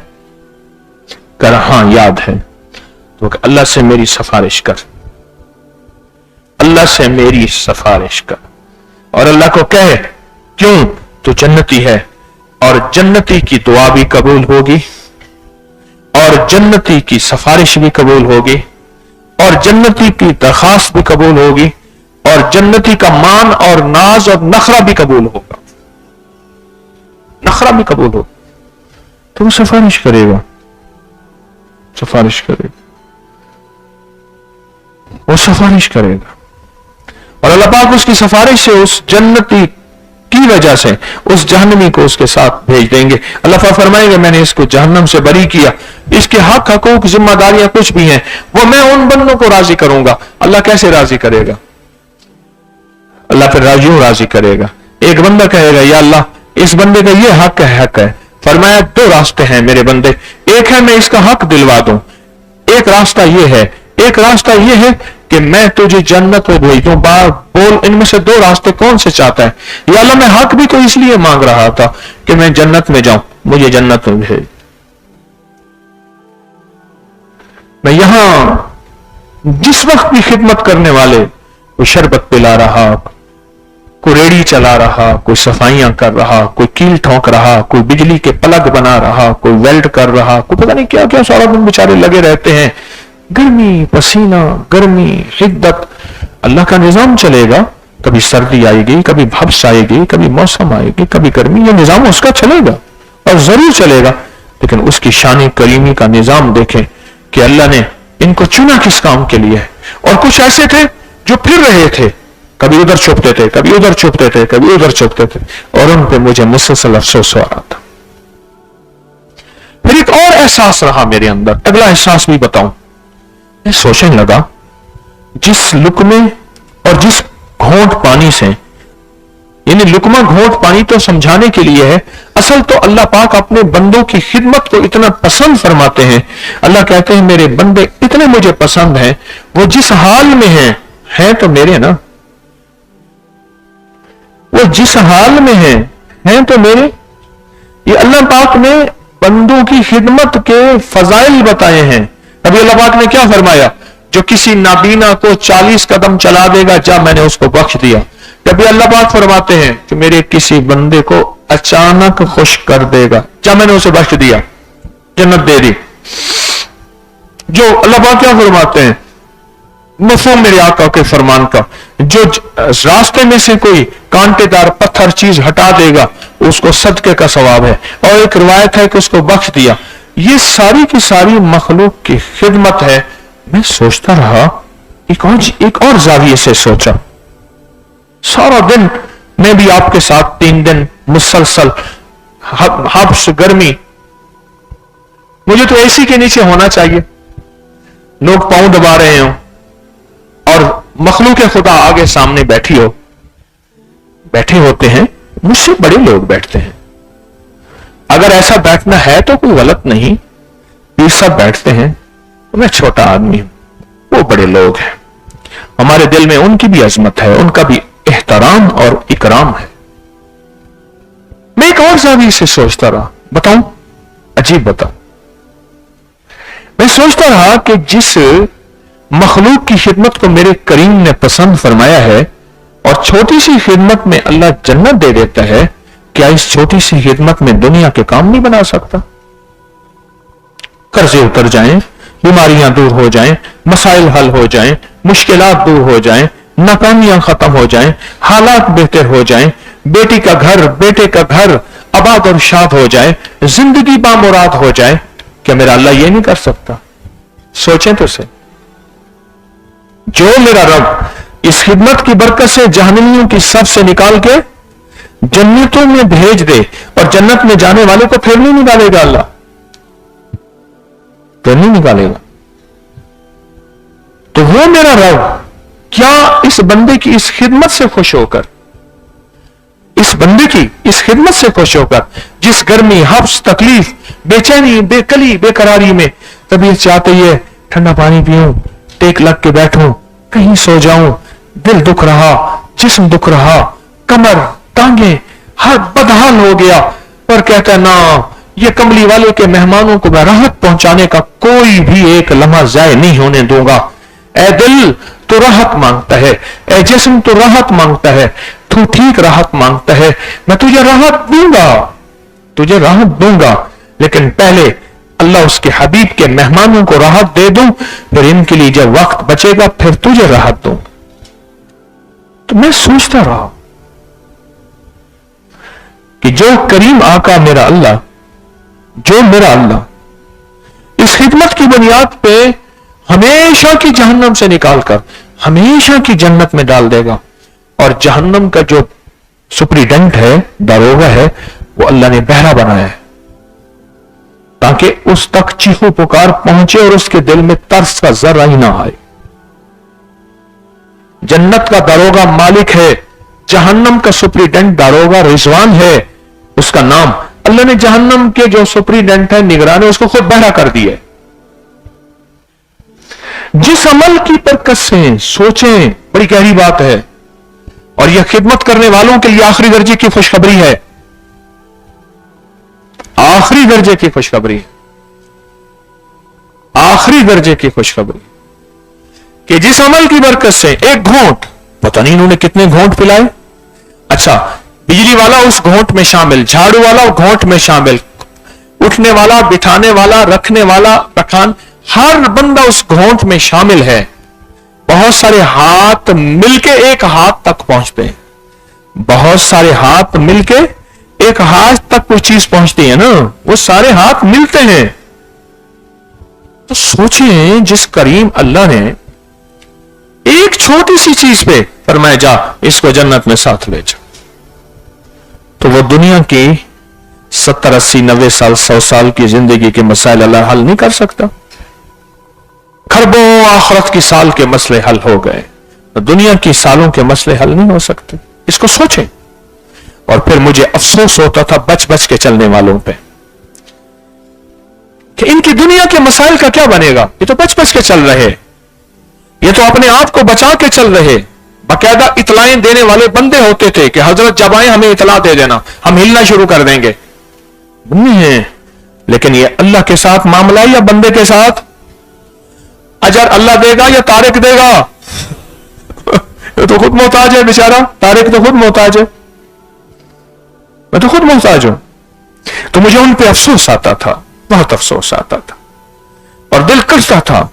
कर हां याद है। तो अल्लाह से मेरी सिफारिश कर, अल्लाह से मेरी सिफारिश कर। और अल्लाह को कहे क्यों? तू जन्नती है और जन्नती की दुआ भी कबूल होगी और जन्नती की सिफारिश भी कबूल होगी और जन्नती की दरखास्त भी कबूल होगी और जन्नती का मान और नाज और नखरा भी कबूल होगा, नखरा भी कबूल होगा। तो वो सिफारिश करेगा, सिफारिश करेगा, वो सिफारिश करेगा। और अल्लाह पाक उसकी सिफारिश से उस जन्नती की वजह से उस जहन्नमी को उसके साथ भेज देंगे। अल्लाह पाक फरमाएंगे मैंने इसको जहन्नम से बरी किया, इसके हक हकूक जिम्मेदारियां कुछ भी हैं वो मैं उन बंदों को राजी करूंगा। अल्लाह कैसे राजी करेगा? अल्लाह फिर राजी करेगा। एक बंदा कहेगा या अल्लाह इस बंदे का ये हक है। फरमाया 2 रास्ते हैं मेरे बंदे, एक है मैं इसका हक दिलवा दूं, एक रास्ता ये है, एक रास्ता ये है कि मैं तुझे जन्नत में भेज दूं। बोल इनमें से 2 रास्ते कौन से चाहता है? या अल्लाह मैं हक भी तो इसलिए मांग रहा था कि मैं जन्नत में जाऊं, मुझे जन्नत में भेज। मैं यहां जिस वक्त भी खिदमत करने वाले को शरबत पिला रहा, कोई रेड़ी चला रहा, कोई सफाइयां कर रहा, कोई कील ठोंक रहा, कोई बिजली के प्लग बना रहा, कोई वेल्ड कर रहा, कोई पता नहीं क्या क्या सारा दिन बेचारे लगे रहते हैं। गर्मी, पसीना, गर्मी, हिद्दत। अल्लाह का निजाम चलेगा, कभी सर्दी आएगी, कभी भब्स आएगी, कभी मौसम आएगी, कभी गर्मी, ये निजाम उसका चलेगा और जरूर चलेगा। लेकिन उसकी शान करीमी का निजाम देखें कि अल्लाह ने इनको चुना किस काम के लिए है। और कुछ ऐसे थे जो फिर रहे थे, कभी उधर छुपते थे, कभी उधर छुपते थे, कभी उधर छुपते थे, और उन पे मुझे मुसलसल अफसोस हो रहा था। फिर एक और एहसास रहा मेरे अंदर, अगला एहसास भी बताऊं। मैं सोचने लगा, जिस लुकमे और जिस घोंट पानी से, यानी लुकमा घोंट पानी तो समझाने के लिए है, असल तो अल्लाह पाक अपने बंदों की खिदमत को इतना पसंद फरमाते हैं। अल्लाह कहते हैं मेरे बंदे इतने मुझे पसंद हैं, वो जिस हाल में हैं तो मेरे ना, वो जिस हाल में हैं तो मेरे। ये अल्लाह पाक ने बंदों की खिदमत के फजाइल बताए हैं। अभी अल्लाह पाक ने क्या फरमाया, जो किसी नाबीना को 40 कदम चला देगा, जा मैंने उसको बख्श दिया। कभी अल्लाह पाक फरमाते हैं कि मेरे किसी बंदे को अचानक खुश कर देगा, जा मैंने उसे बख्श दिया, जन्नत दे दी। जो अल्लाह पाक क्या फरमाते हैं, मफहूम मेरे आका के फरमान का, जो रास्ते में से कोई कांटेदार पत्थर चीज हटा देगा उसको सदके का सवाब है। और एक रिवायत है कि उसको बख्श दिया। ये सारी की सारी मखलूक की खिदमत है। मैं सोचता रहा, एक और जाविये से सोचा। सारा दिन मैं भी आपके साथ 3 दिन मुसलसल हब्स, गर्मी, मुझे तो एसी के नीचे होना चाहिए, लोग पांव दबा रहे हो और मखलूक खुदा आगे सामने बैठे होते हैं, मुझसे बड़े लोग बैठते हैं। अगर ऐसा बैठना है तो कोई गलत नहीं, पीर साहब बैठते हैं, मैं छोटा आदमी हूं, वो बड़े लोग हैं। हमारे दिल में उनकी भी अजमत है, उनका भी एहतराम और इकराम है। मैं एक और जाविये से सोचता रहा, बताऊं, अजीब बताऊं। मैं सोचता रहा कि जिस मखलूक की खिदमत को मेरे करीम ने पसंद फरमाया है और छोटी सी खिदमत में अल्लाह जन्नत दे देता है, क्या इस छोटी सी खिदमत में दुनिया के काम नहीं बना सकता? कर्जे उतर जाएं, बीमारियां दूर हो जाएं, मसाइल हल हो जाएं, मुश्किलात दूर हो जाएं, नाकामियां खत्म हो जाएं, हालात बेहतर हो जाएं, बेटी का घर, बेटे का घर आबाद और शाद हो जाए, जिंदगी बामुराद हो जाए, क्या मेरा अल्लाह ये नहीं कर सकता? सोचें तो सही। जो मेरा रब इस खिदमत की बरकत से जहन्नमियों की सफ से निकाल के जन्नतों में भेज दे और जन्नत में जाने वाले को फिर नहीं निकालेगा, अल्लाह फिर नहीं निकालेगा, तो वो मेरा रब क्या इस बंदे की इस खिदमत से खुश होकर, इस बंदे की इस खिदमत से खुश होकर, जिस गर्मी, हफ्स, तकलीफ, बेचैनी, बेकली, बेकरारी में तबीयत चाहती है ठंडा पानी पीऊं, टेक लग के बैठूं, कहीं सो जाऊं, दिल दुख रहा, जिस्म दुख रहा, कमर, टांगे, हर बदहाल हो गया, पर कहता है ना, ये कमली वाले के मेहमानों को मैं राहत पहुंचाने का कोई भी एक लम्हा जाय नहीं होने दूंगा। ऐ दिल तो राहत मांगता है, ऐ जिस्म तो राहत मांगता है, तू ठीक राहत मांगता है, मैं तुझे राहत दूंगा, तुझे राहत दूंगा, लेकिन पहले अल्लाह उसके हबीब के मेहमानों को राहत दे दूं, फिर इनके लिए जब वक्त बचेगा फिर तुझे राहत दूं। तो मैं सोचता रहा कि जो करीम आका मेरा अल्लाह, जो मेरा अल्लाह इस खिदमत की बुनियाद पे हमेशा की जहन्नम से निकालकर हमेशा की जन्नत में डाल देगा, और जहन्नम का जो सुप्रीडेंट है, दारोगा है, वो अल्लाह ने बहरा बनाया है ताकि उस तक चीखो पुकार पहुंचे और उसके दिल में तरस का जर्रा ही ना आए। जन्नत का दारोगा मालिक है, जहन्नम का सुप्रीडेंट दारोगा रिजवान है, उसका नाम। अल्लाह ने जहन्नम के जो सुप्रीडेंट है, निगरान है, उसको खुद बहरा कर दिया। जिस अमल की बरकत से सोचें, बड़ी गहरी बात है, और यह खिदमत करने वालों के लिए आखिरी दर्जे की खुशखबरी है, आखिरी दर्जे की खुशखबरी है, आखिरी दर्जे की खुशखबरी कि जिस अमल की बरकत से एक घोंट, पता नहीं इन्होंने कितने घोंट पिलाए, अच्छा, बिजली वाला उस घोंट में शामिल, झाड़ू वाला घोंट में शामिल, उठने वाला, बिठाने वाला, रखने वाला, रखान, हर बंदा उस घोंट में शामिल है। बहुत सारे हाथ मिलके एक हाथ तक पहुंचते हैं, बहुत सारे हाथ मिलके एक हाथ तक कोई चीज पहुंचती है ना, वो सारे हाथ मिलते हैं। तो सोचें, जिस करीम अल्लाह ने एक छोटी सी चीज पे फरमाया जा इसको जन्नत में साथ ले जा, तो वो दुनिया की 70, 80, 90 साल, 100 साल की जिंदगी के मसाइल अल्लाह हल नहीं कर सकता? खरबों आखिरत की साल के मसले हल हो गए, तो दुनिया की सालों के मसले हल नहीं हो सकते। इसको सोचें। और फिर मुझे अफसोस होता था बच बच के चलने वालों पे कि इनकी दुनिया के मसाइल का क्या बनेगा, ये तो बच बच के चल रहे, ये तो अपने आप को बचा के चल रहे। बाकायदा इतलाएं देने वाले बंदे होते थे कि हजरत जब आए हमें इतला दे देना, हम हिलना शुरू कर देंगे। नहीं है, लेकिन ये अल्लाह के साथ मामला है या बंदे के साथ? अजर अल्लाह देगा या तारिक देगा? ये तो खुद मोहताज है बेचारा, तारिक तो खुद मोहताज है, मैं तो खुद मोहताज हूं। तो मुझे उन पे अफसोस आता था, बहुत अफसोस आता था, और दिल कटता था,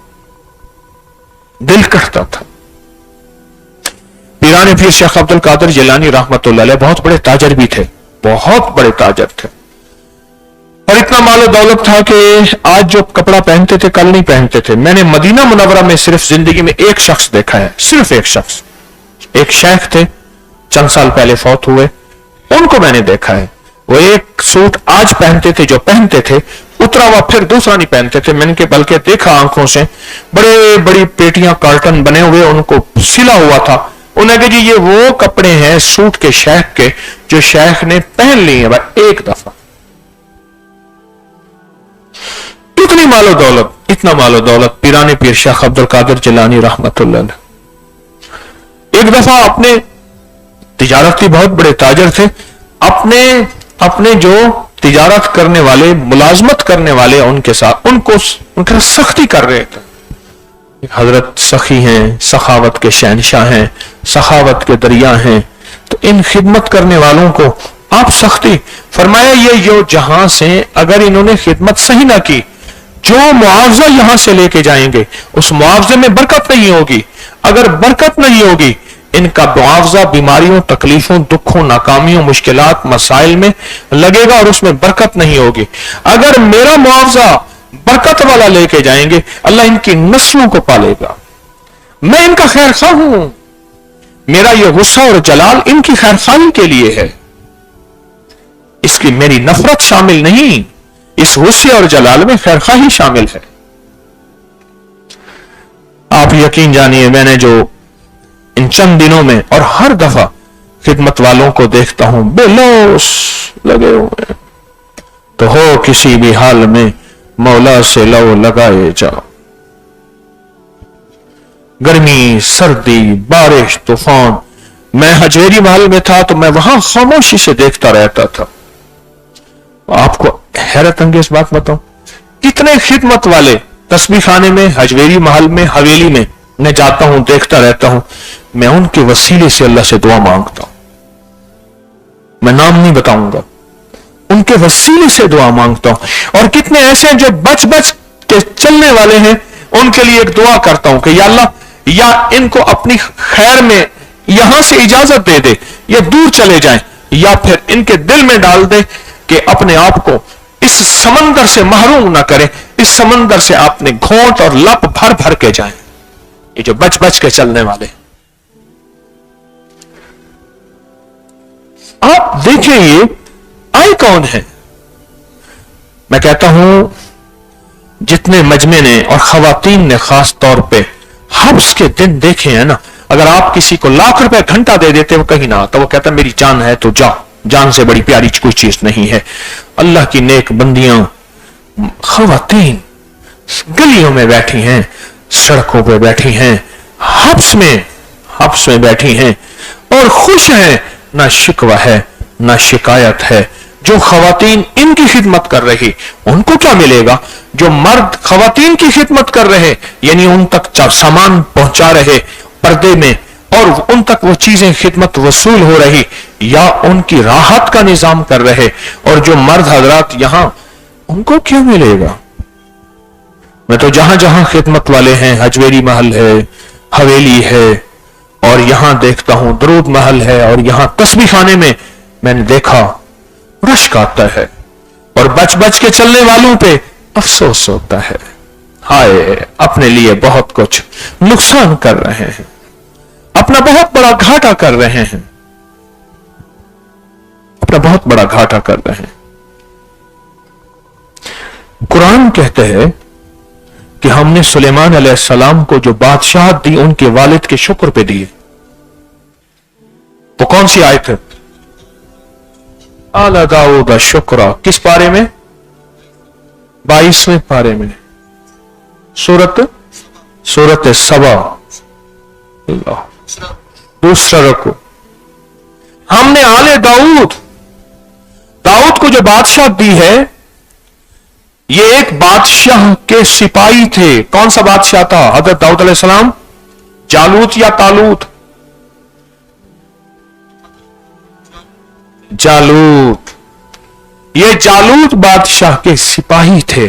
दिल कटता था। पीराने पीर शेख अब्दुल कादिर जिलानी रहमतुल्लाह अलैह बहुत बड़े ताजर भी थे, बहुत बड़े ताजर थे, और इतना मालो दौलत था कि आज जो कपड़ा पहनते थे कल नहीं पहनते थे। मैंने मदीना मुनव्वरा में सिर्फ जिंदगी में एक शख्स देखा है, सिर्फ एक शख्स, एक शेख थे, चंद साल पहले फौत हुए, उनको मैंने देखा है। वो एक सूट आज पहनते थे, जो पहनते थे उतरा हुआ फिर दूसरा नहीं पहनते थे। मैंने बल्कि देखा आंखों से, बड़े बड़ी पेटियां कार्टन बने हुए उनको सिला हुआ था। उन्हें कहा जी ये वो कपड़े हैं सूट के शेख के जो शेख ने पहन लिए हैं भाई एक दफा। इतनी मालो दौलत, इतना मालो दौलत पीराने पीर शेख अब्दुल कादिर जिलानी रहमतुल्लाह अलैह। एक दफा अपने तिजारती बहुत बड़े ताजर थे, अपने जो तिजारत करने वाले, मुलाजमत करने वाले उनके साथ उनके सख्ती कर रहे थे। हजरत सखी हैं, सखावत के शहनशाह हैं, सखावत के दरिया हैं, तो इन खिदमत करने वालों को आप सख्ती फरमाया। ये जो जहां से अगर इन्होंने खिदमत सही ना की, जो मुआवजा यहां से लेके जाएंगे उस मुआवजे में बरकत नहीं होगी। अगर बरकत नहीं होगी, इनका मुआवजा बीमारियों, तकलीफों, दुखों, नाकामियों, मुश्किलात, मसाइल में लगेगा और उसमें बरकत नहीं होगी। अगर मेरा मुआवजा बरकत वाला लेके जाएंगे, अल्लाह इनकी नस्लों को पालेगा। मैं इनका खैर खा हूं, मेरा यह गुस्सा और जलाल इनकी खैर खाही के लिए है, इसकी मेरी नफरत शामिल नहीं, इस गुस्से और जलाल में खैर खाही शामिल है। आप यकीन जानिए, मैंने जो इन चंद दिनों में और हर दफा खिदमत वालों को देखता हूं बेलौस लगे हुए, तो हो किसी भी हाल में मौला से लो लगाए जाओ। गर्मी, सर्दी, बारिश, तूफान, मैं हजवेरी महल में था तो मैं वहां खामोशी से देखता रहता था। आपको हैरत अंगेज बात बताऊं, कितने खिदमत वाले तस्बीह खाने में, हजवेरी महल में, हवेली में मैं जाता हूं, देखता रहता हूं, मैं उनके वसीले से अल्लाह से दुआ मांगता हूं। मैं नाम नहीं बताऊंगा, उनके वसीले से दुआ मांगता हूं। और कितने ऐसे हैं जो बच बच के चलने वाले हैं, उनके लिए एक दुआ करता हूं कि या अल्लाह, या इनको अपनी खैर में यहां से इजाजत दे दे, या दूर चले जाएं, या फिर इनके दिल में डाल दे कि अपने आप को इस समंदर से महरूम ना करें, इस समंदर से आपने घोंट और लप भर भर के जाएं। ये जो बच बच के चलने वाले, आप देखें ये आए कौन है। मैं कहता हूं जितने मजमे ने और खवातीन ने खास तौर पे हब्स के दिन देखे हैं ना, अगर आप किसी को लाख रुपए घंटा दे देते वो कहीं ना आता, वो कहता मेरी जान है तो जाओ, जान से बड़ी प्यारी कोई चीज नहीं है। अल्लाह की नेक बंदियां, खवातीन गलियों में बैठी हैं, सड़कों पे बैठी हैं, हब्स में बैठी हैं और खुश हैं, ना शिकवा है ना शिकायत है। जो खवातीन इनकी खिदमत कर रही उनको क्या मिलेगा? जो मर्द खवातीन की खिदमत कर रहे, यानी उन तक सामान पहुंचा रहे, पर्दे में और उन तक वो चीजें खिदमत वसूल हो रही, या उनकी राहत का निजाम कर रहे। और जो मर्द हजरात यहां, उनको क्या मिलेगा? मैं तो जहां जहां खिदमत वाले हैं, हजवेरी महल है, हवेली है, और यहां देखता हूं दरूद महल है, और यहां तस्बीह खाने में मैंने देखा रश्क आता है, और बच बच के चलने वालों पे अफसोस होता है। हाय, अपने लिए बहुत कुछ नुकसान कर रहे हैं, अपना बहुत बड़ा घाटा कर रहे हैं, अपना बहुत बड़ा घाटा कर रहे हैं। कुरान कहते हैं कि हमने सुलेमान अलैहिस्सलाम को जो बादशाहत दी उनके वालिद के शुक्र पे दिए। वो कौन सी आयत है? आला दाऊद शुक्रा, किस पारे में? 22वें पारे में, सूरत सबा, दूसरा रखो। हमने आले दाऊद को जो बादशाह दी है, ये एक बादशाह के सिपाही थे। कौन सा बादशाह था हजरत दाऊद अलैहिस्सलाम? जालूत या तालूत? जालूत। ये जालूत बादशाह के सिपाही थे।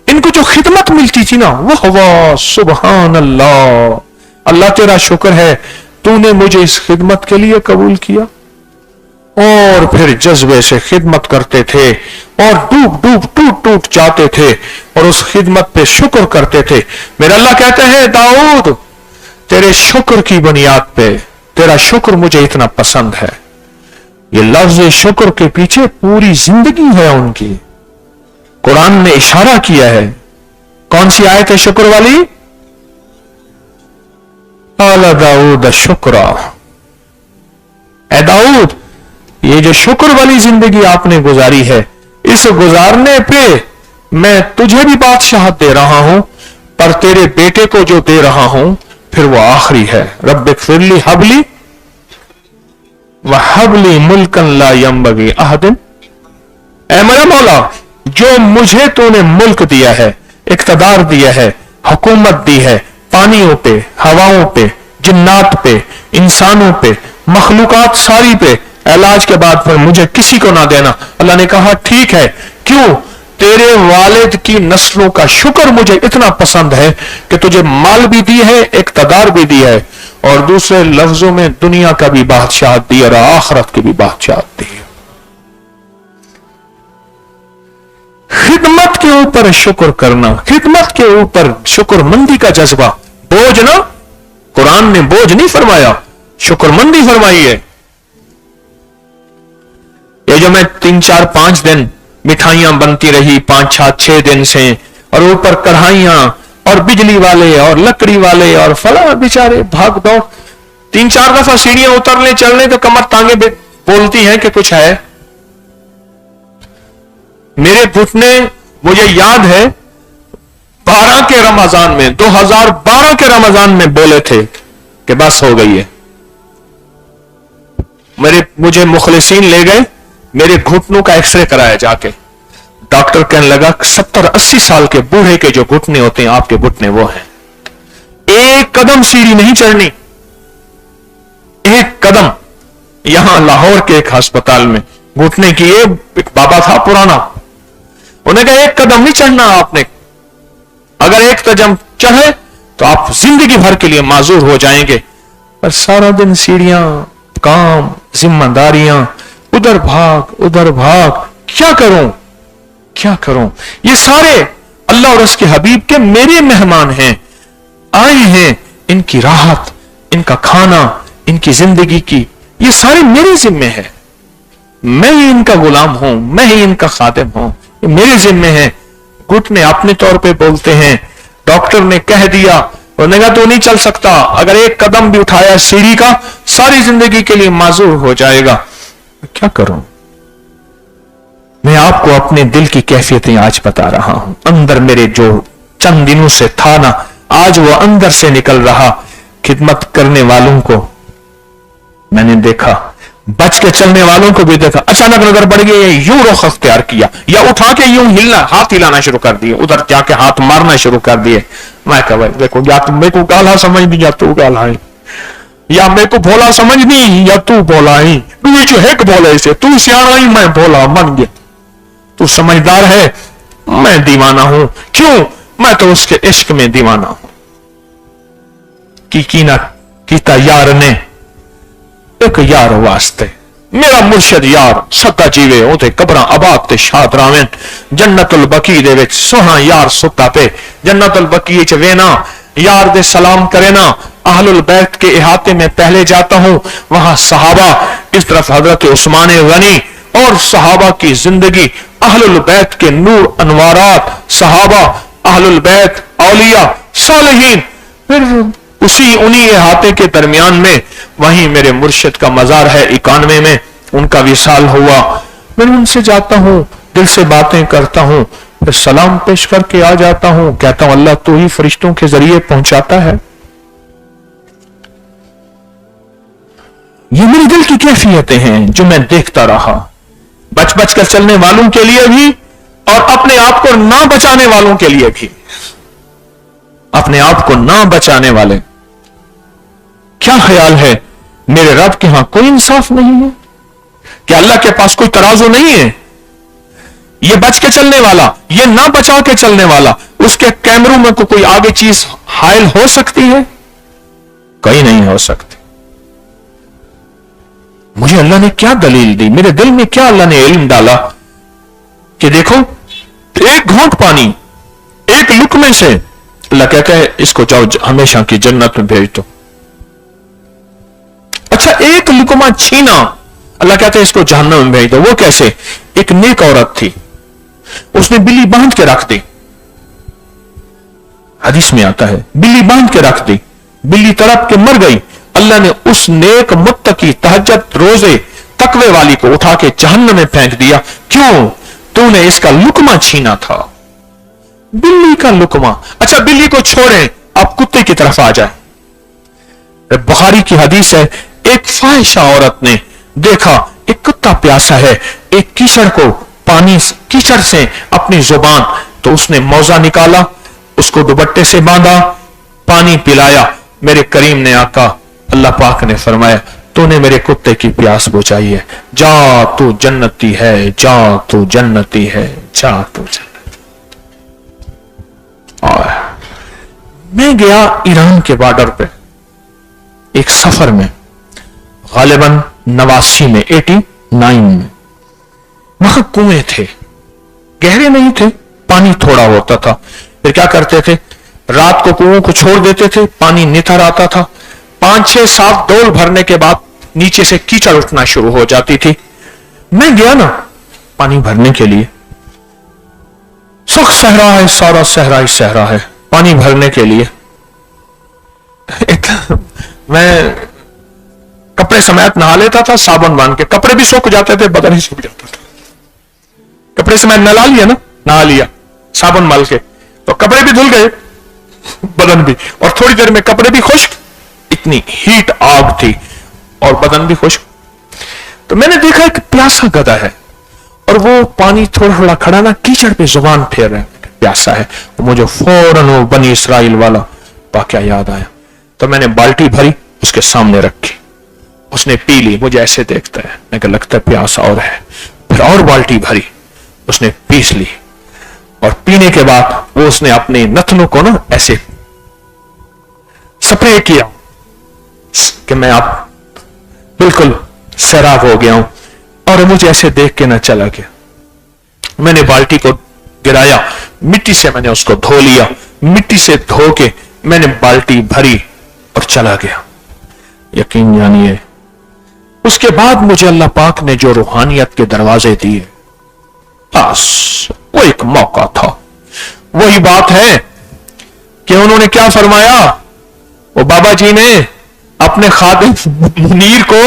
इनको जो खिदमत मिलती थी ना, वो हवा, सुबहान अल्लाह, अल्लाह तेरा शुक्र है तूने मुझे इस खिदमत के लिए कबूल किया। और फिर जज्बे से खिदमत करते थे, और डूब डूब टूट टूट जाते थे, और उस खिदमत पे शुक्र करते थे। मेरा अल्लाह कहते हैं, दाऊद तेरे शुक्र की बुनियाद पे, तेरा शुक्र मुझे इतना पसंद है। ये लफ्ज शुक्र के पीछे पूरी जिंदगी है उनकी। कुरान ने इशारा किया है। कौन सी आयत है शुक्र वाली? आला दाऊद शुक्रा, ए दाऊद ये जो शुक्र वाली जिंदगी आपने गुजारी है, इस गुजारने पे मैं तुझे भी बादशाहत दे रहा हूं, पर तेरे बेटे को जो दे रहा हूं फिर वो आखिरी है। रब्बिगफिरली हबली व हबली मुल्कन ला यंबगी अहदिन, ऐ मेरा मौला जो मुझे तूने मुल्क दिया है, इख्तिदार दिया है, हुकूमत दी है, पानियों पे, हवाओं पे, जिन्नात पे, इंसानों पे, मखलूकात सारी पे, इलाज के बाद फिर मुझे किसी को ना देना। अल्लाह ने कहा ठीक है, क्यों? तेरे वालिद की नस्लों का शुक्र मुझे इतना पसंद है कि तुझे माल भी दी है, इख्तिदार भी दी है, और दूसरे लफ्जों में दुनिया का भी बादशाह दी और आखिरत की भी बादशाह दी। खिदमत के ऊपर शुक्र करना, खिदमत के ऊपर शुक्रमंदी का जज्बा, बोझ ना, कुरान ने बोझ नहीं फरमाया, शुक्रमंदी फरमाई है। ये जो मैं 3, 4, 5 दिन मिठाइयां बनती रही, 5, 6 दिन से, और ऊपर कढ़ाइयां और बिजली वाले और लकड़ी वाले और फला, बेचारे भाग दौड़, 3-4 दफा सीढ़ियां उतरने चलने तो कमर टांगे बोलती हैं कि कुछ है। मेरे घुटने, मुझे याद है 12 के रमजान में, 2012 के रमजान में बोले थे कि बस हो गई है। मुझे मुखलिसीन ले गए, मेरे घुटनों का एक्सरे कराया जाके, डॉक्टर कहने लगा 70-80 साल के बूढ़े के जो घुटने होते हैं, आपके घुटने वो हैं। एक कदम सीढ़ी नहीं चढ़नी, एक कदम। यहां लाहौर के एक अस्पताल में घुटने की एक बाबा था पुराना, उन्हें कहा एक कदम नहीं चढ़ना आपने, अगर एक कदम चढ़े तो आप जिंदगी भर के लिए माजूर हो जाएंगे। पर सारा दिन सीढ़ियां, काम, जिम्मेदारियां, उधर भाग, क्या करूं? ये सारे अल्लाह और उसके हबीब के मेरे मेहमान हैं, आए हैं, इनकी राहत, इनका खाना, इनकी जिंदगी की, ये सारे मेरे जिम्मे है। मैं ही इनका गुलाम हूं, मैं ही इनका खादिम हूं, ये मेरे जिम्मे है। घुटने अपने तौर पे बोलते हैं। डॉक्टर ने कह दिया, उन्होंने कहा तो नहीं चल सकता, अगर एक कदम भी उठाया सीढ़ी का, सारी जिंदगी के लिए माजूर हो जाएगा। क्या करूं? मैं आपको अपने दिल की कैफियतें आज बता रहा हूं। अंदर मेरे जो चंद दिनों से था ना, आज वो अंदर से निकल रहा। खिदमत करने वालों को मैंने देखा, बच के चलने वालों को भी देखा। अचानक नजर पड़ गई, यूं रुख अख्तियार किया, या उठा के यूं हाथ हिलाना शुरू कर दिए, उधर जाके हाथ मारना शुरू कर दिए। मैं कहा भाई देखो, या तुम मेरे को गाला समझ नहीं, या तू गाला है। या मेरे को भोला समझनी या तू भोला ही, तू जो है भोले से, तू सियाना ही मैं भोला मन गया, तू समझदार है मैं दीवाना हूं, क्यों मैं तो उसके इश्क में दीवाना हूं। की ना कीता यार ने एक यार वास्ते, मेरा मुर्शद यार सदा जीवे ओते कबरां आबाद ते शाद रावें, जन्नतुल बकी दे विच सोहना यार सुता पे, जन्नतुल बकी च वेना यार दे सलाम करे ना, अहलुल बैत के इहाते में पहले जाता हूं, वहां सहाबा, इस तरफ हजरत उस्मान गनी और सहाबा की जिंदगी, अहलुल बैत के नूर अनवारात, सहाबा, अहलुल बैत, औलिया, सालिहीन, फिर उसी उन्हीं इहाते के दरमियान में वहीं मेरे मुर्शिद का मजार है 91 में, उनका विसाल हुआ। मैं उनसे जाता हूं, दिल से बातें करता हूं, फिर सलाम पेश करके आ जाता हूं, कहता हूं अल्लाह तू ही फरिश्तों के जरिए पहुंचाता है। ये मेरे दिल की कैफियतें हैं जो मैं देखता रहा, बच बच कर चलने वालों के लिए भी और अपने आप को ना बचाने वालों के लिए भी। अपने आप को ना बचाने वाले, क्या ख्याल है मेरे रब के यहां कोई इंसाफ नहीं है? क्या अल्लाह के पास कोई तराजू नहीं है? ये बच के चलने वाला, ये ना बचा के चलने वाला, उसके कैमरों में कोई आगे चीज हायल हो सकती है? कहीं नहीं हो सकती। मुझे अल्लाह ने क्या दलील दी, मेरे दिल में क्या अल्लाह ने इल्म डाला कि देखो एक घूंट पानी, एक लुकमे से अल्लाह कहता है इसको जाओ हमेशा की जन्नत में भेज दो। अच्छा, एक लुकमा छीना, अल्लाह कहता है इसको जहन्नम में भेज दो। वो कैसे? एक नेक औरत थी, उसने बिल्ली बांध के रख दी, हदीस में आता है बिल्ली बांध के रख दी, बिल्ली तड़प के मर गई। अल्लाह ने उस नेक मुत्तकी तहज्जुद रोजे तकवे वाली को उठा के जहन्नम में फेंक दिया। क्यों? तूने इसका लुकमा छीना था, बिल्ली का लुकमा। अच्छा, बिल्ली को छोड़ें, आप कुत्ते की तरफ आ जाए। बुखारी की हदीस है, एक फाहिशा औरत ने देखा एक कुत्ता प्यासा है, एक कीचड़ को पानी कीचड़ से अपनी जुबान, तो उसने मौजा निकाला, उसको दुपट्टे से बांधा, पानी पिलाया। मेरे करीम ने आका अल्लाह पाक ने फरमाया तूने मेरे कुत्ते की प्यास बुझाई है, जा तू जन्नती है, जा तू जन्नती है, जा तू जन्नती। और मैं गया ईरान के बॉर्डर पे एक सफर में, गालिबन 89 में, 89 में। वहां कुएं थे, गहरे नहीं थे, पानी थोड़ा होता था। फिर क्या करते थे, रात को कुओं को छोड़ देते थे, पानी निथर आता था। 5-6-7 डोल भरने के बाद नीचे से कीचड़ उठना शुरू हो जाती थी। मैं गया ना पानी भरने के लिए, सख्त सहरा है, सारा सहरा ही सहरा है, पानी भरने के लिए मैं कपड़े समेत नहा लेता था, साबुन बांध के। कपड़े भी सूख जाते थे, बदन ही सूख जाता था। कपड़े समेत नहा लिया ना, नहा लिया साबुन मल के, तो कपड़े भी धुल गए, बदन भी, और थोड़ी देर में कपड़े भी खुश्क, इतनी हीट आग थी, और बदन भी खुश्क। तो मैंने देखा एक प्यासा गधा है, और वो पानी थोड़ा थोड़ा खड़ा ना कीचड़ पे जुबान फेर रहा है, प्यासा है। मुझे फौरन वो बनी इसराइल वाला वाकया याद आया। तो मैंने बाल्टी भरी, उसके सामने रखी, उसने पी ली। मुझे ऐसे देखता है, मैं कहा लगता है प्यास और है। फिर और बाल्टी भरी, उसने पीस ली, और पीने के बाद वो उसने अपने नथनों को ना ऐसे स्प्रे किया कि मैं आप बिल्कुल सैराब हो गया हूं, और मुझे ऐसे देख के ना चला गया। मैंने बाल्टी को गिराया, मिट्टी से मैंने उसको धो लिया, मिट्टी से धो के मैंने बाल्टी भरी और चला गया। यकीन जानिए उसके बाद मुझे अल्लाह पाक ने जो रूहानियत के दरवाजे दिए, बस वो एक मौका था। वही बात है कि उन्होंने क्या फरमाया, वो बाबा जी ने अपने खादिम मुनीर को,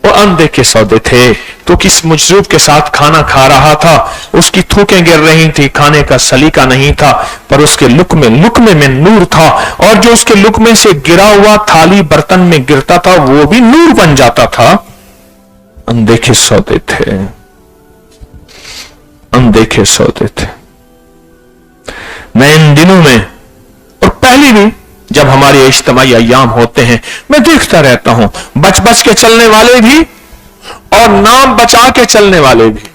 वो अनदेखे सौदे थे, तो किस मजरूब के साथ खाना खा रहा था, उसकी थूकें गिर रही थी, खाने का सलीका नहीं था, पर उसके लुकमे में नूर था, और जो उसके लुकमे से गिरा हुआ थाली बर्तन में गिरता था वो भी नूर बन जाता था। अनदेखे सौदे थे, अनदेखे सौदे थे। मैं इन दिनों में, और पहले भी जब हमारे हमारे इज्तिमाई अय्याम होते हैं, मैं देखता रहता हूं, बच बच के चलने वाले भी और नाम बचा के चलने वाले भी।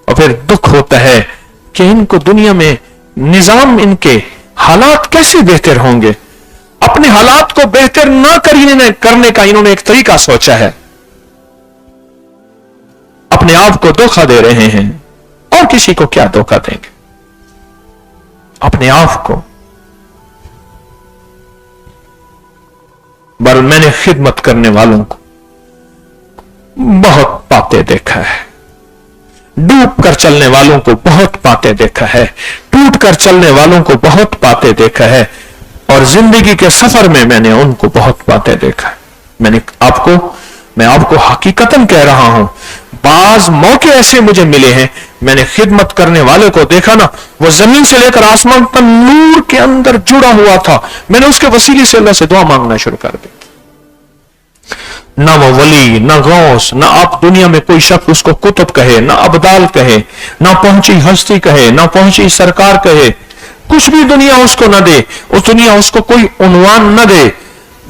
और फिर दुख होता है कि इनको दुनिया में निजाम, इनके हालात कैसे बेहतर होंगे। अपने हालात को बेहतर ना करने का इन्होंने एक तरीका सोचा है, अपने आप को धोखा दे रहे हैं। और किसी को क्या धोखा देंगे, अपने आप को। पर मैंने खिदमत करने वालों को बहुत पाते देखा है, डूब कर चलने वालों को बहुत पाते देखा है, टूट कर चलने वालों को बहुत पाते देखा है, और जिंदगी के सफर में मैंने उनको बहुत पाते देखा है। मैं आपको हकीकतन कह रहा हूं, बाज मौके ऐसे मुझे मिले हैं, मैंने खिदमत करने वाले को देखा ना, वो जमीन से लेकर आसमान तक नूर के अंदर जुड़ा हुआ था, मैंने उसके वसीले से अल्लाह से दुआ मांगना शुरू कर दी। ना वो वली, ना गौस, ना आप दुनिया में कोई शख्स उसको कुतुब कहे, ना अब्दाल कहे, ना पहुंची हस्ती कहे, ना पहुंची सरकार कहे, कुछ भी दुनिया उसको न दे, उस दुनिया उसको कोई उन्वान न दे,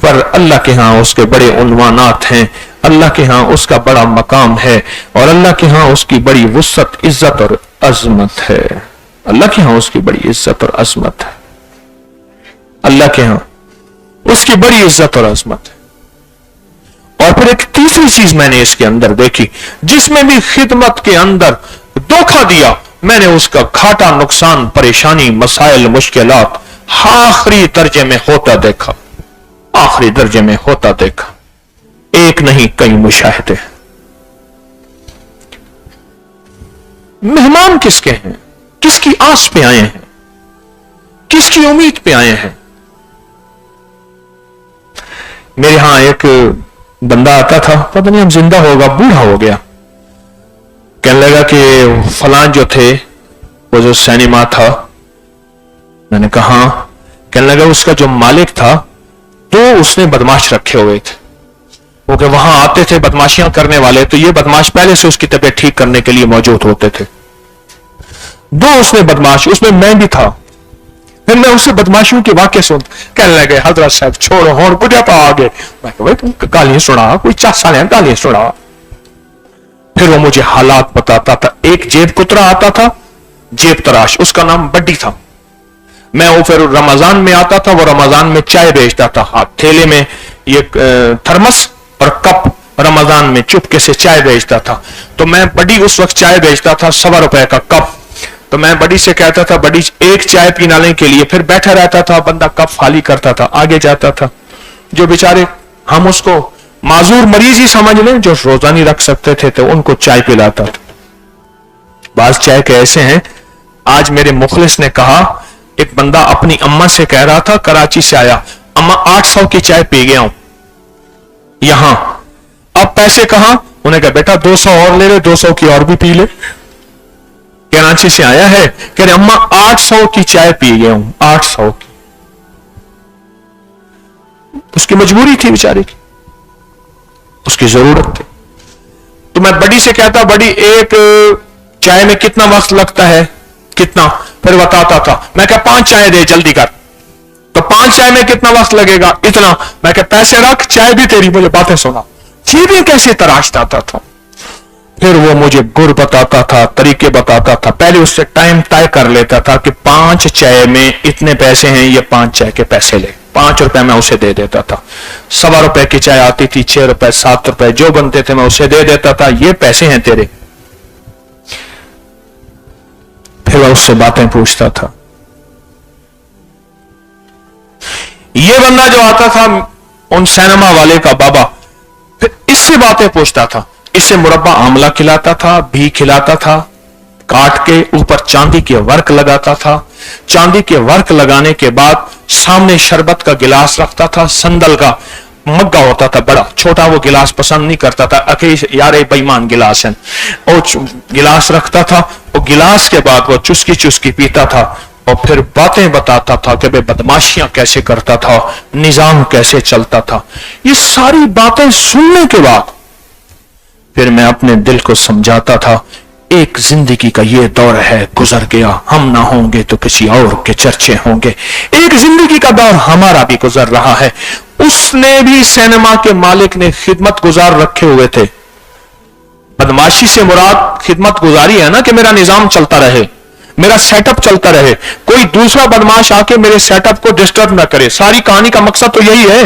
पर अल्लाह के यहां उसके बड़े उन्वानात हैं, अल्लाह के यहां उसका बड़ा मकाम है, और अल्लाह के यहां उसकी बड़ी वुसअत, इज्जत और अजमत है। अल्लाह के यहां उसकी बड़ी इज्जत और अजमत है, अल्लाह के यहां उसकी बड़ी इज्जत और अजमत है। और फिर एक तीसरी चीज मैंने इसके अंदर देखी, जिसमें भी खिदमत के अंदर धोखा दिया, मैंने उसका घाटा, नुकसान, परेशानी, मसाइल, मुश्किलात आखिरी दर्जे में होता देखा, आखिरी दर्जे में होता देखा। एक नहीं कई मुशाहिदे। मेहमान किसके हैं, किसकी आस पे आए हैं, किसकी उम्मीद पे आए हैं। मेरे यहां एक बंदा आता था, पता नहीं अब जिंदा होगा, बूढ़ा हो गया, कहने लगा कि फलान जो थे, वो जो सिनेमा था, मैंने कहा, कहने लगा उसका जो मालिक था, तो उसने बदमाश रखे हुए थे, वो कि वहां आते थे बदमाशियां करने वाले, तो ये बदमाश पहले से उसकी तबीयत ठीक करने के लिए मौजूद होते थे। दो उसने बदमाश, उसमें मैं भी था। फिर मैं उससे बदमाशियों के वाक्य सुन, कहने लगे हजरत साहब छोड़ो, और बुढ़ापा आ गए। मैं कहा भाई तुम गालियां सुना, कोई 4 साल है गालियां सुना। फिर वो मुझे हालात बताता था। एक जेब कुतरा आता था, जेब तराश, उसका नाम बड्डी था। मैं वो फिर रमजान में आता था, वो रमजान में चाय बेचता था, हाथ थैले में ये थर्मस और कप, रमजान में चुपके से चाय बेचता था। तो मैं बड़ी उस वक्त चाय बेचता था, 1.25 रुपए का कप। तो मैं बड़ी से कहता था, बड़ी एक चाय पीने के लिए, फिर बैठा रहता था, बंदा कप खाली करता था, आगे जाता था। जो बेचारे हम उसको माजूर मरीज ही समझ लें, जो रोजा नहीं रख सकते थे, तो उनको चाय पिलाता था। बाज चाय के ऐसे हैं, आज मेरे मुखलिस ने कहा, एक बंदा अपनी अम्मा से कह रहा था, कराची से आया, अम्मा 800 की चाय पी गया हूं यहां, अब पैसे कहां? उन्हें कहा बेटा 200 और ले ले, 200 की और भी पी ले। कराची से आया है, कह रहे अम्मा 800 की चाय पी गया हूं, 800 की। उसकी मजबूरी थी बेचारी की, उसकी जरूरत थी। तो मैं बड़ी से कहता, बड़ी एक चाय में कितना वक्त लगता है, कितना? फिर बताता था। मैं क्या 5 चाय दे जल्दी कर। तो 5 चाय में कितना वक्त लगेगा? इतना। मैं क्या पैसे रख, चाय भी तेरी, मुझे बातें सुना। चीजें कैसे तराशता था। फिर वो मुझे गुर बताता था, तरीके बताता था। पहले उससे टाइम तय कर लेता था कि 5 चाय में इतने पैसे हैं, ये 5 चाय के पैसे ले। 5 रुपए मैं उसे दे देता था। 1.25 रुपए की चाय आती थी, 6 रुपए, 7 रुपए जो बनते थे मैं उसे दे देता था, ये पैसे हैं तेरे। फिर मैं उससे बातें पूछता था। ये बंदा जो आता था, उन सिनेमा वाले का बाबा, फिर इससे बातें पूछता था। इससे मुरब्बा आमला खिलाता था, भी खिलाता था, काट के ऊपर चांदी के वर्क लगाता था। चांदी के वर्क लगाने के बाद सामने शरबत का गिलास रखता था, संदल का मग्गा होता था बड़ा, छोटा वो गिलास पसंद नहीं करता था, अकेले यार बेईमान गिलास है, और गिलास रखता था। वो गिलास के बाद वो चुस्की चुस्की पीता था, और फिर बातें बताता था कि भाई बदमाशियां कैसे करता था, निजाम कैसे चलता था। ये सारी बातें सुनने के बाद फिर मैं अपने दिल को समझाता था, एक जिंदगी का ये दौर है, गुजर गया, हम ना होंगे तो किसी और के चर्चे होंगे। एक जिंदगी का दौर हमारा भी गुजर रहा है। उसने भी, सिनेमा के मालिक ने खिदमत गुजार रखे हुए थे। बदमाशी से मुराद खिदमत गुजारी है ना, कि मेरा निजाम चलता रहे, मेरा सेटअप चलता रहे, कोई दूसरा बदमाश आके मेरे सेटअप को डिस्टर्ब ना करे। सारी कहानी का मकसद तो यही है,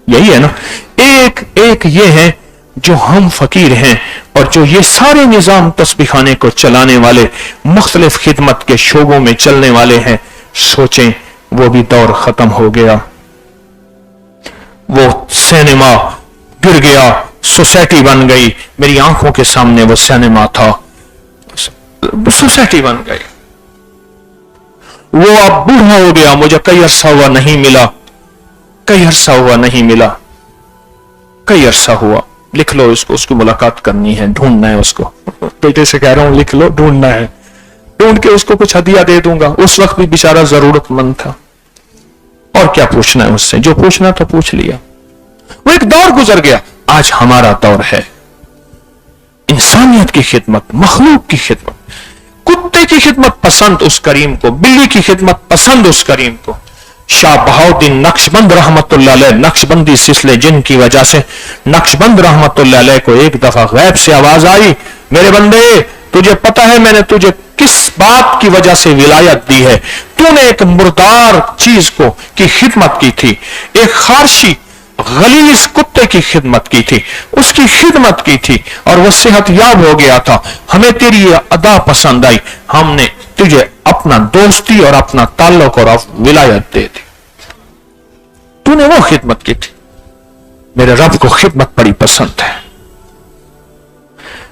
यही है ना। एक ये है जो हम फकीर हैं, और जो ये सारे निजाम तस्बीखाने को चलाने वाले, मुख्तलिफ खिदमत के शोबों में चलने वाले हैं। सोचें, वो भी दौर खत्म हो गया, वो सिनेमा गिर गया, सोसाइटी बन गई। मेरी आंखों के सामने वो सिनेमा था, सोसाइटी बन गई। वो अब बूढ़ा हो गया, मुझे कई अरसा हुआ नहीं मिला, कई अरसा हुआ नहीं मिला, कई अरसा हुआ। लिख लो इसको, उसकी मुलाकात करनी है, ढूंढना है उसको। बेटे से कह रहा हूं लिख लो, ढूंढना है, ढूंढ के उसको कुछ हदिया दे दूंगा। उस वक्त भी बेचारा जरूरतमंद था, और क्या पूछना है उससे, जो पूछना था पूछ लिया। वो एक दौर गुजर गया। आज हमारा दौर है इंसानियत की खिदमत, मखलूक की खिदमत। कुत्ते की खिदमत पसंद उस करीम को, बिल्ली की खिदमत पसंद उस करीम को। शाह बहाउद्दीन नक्शबंद रहमतुल्लाह अलैह, नक्शबंदी सिलसिले जिनकी वजह से नक्शबंद रहमतुल्लाह अलैह को एक दफा गैब से आवाज आई, मेरे बंदे तुझे पता है मैंने तुझे किस बात की वजह से विलायत दी है? तूने एक मुर्दार चीज को की खिदमत की थी, एक खारशी गलीज कुत्ते की खिदमत की थी, उसकी खिदमत की थी, और वह सेहत याब हो गया था। हमें तेरी ये अदा पसंद आई, हमने तुझे अपना दोस्ती और अपना ताल्लुक और विलायत दे दी। तूने वो खिदमत की थी। मेरे रब को खिदमत बड़ी पसंद है,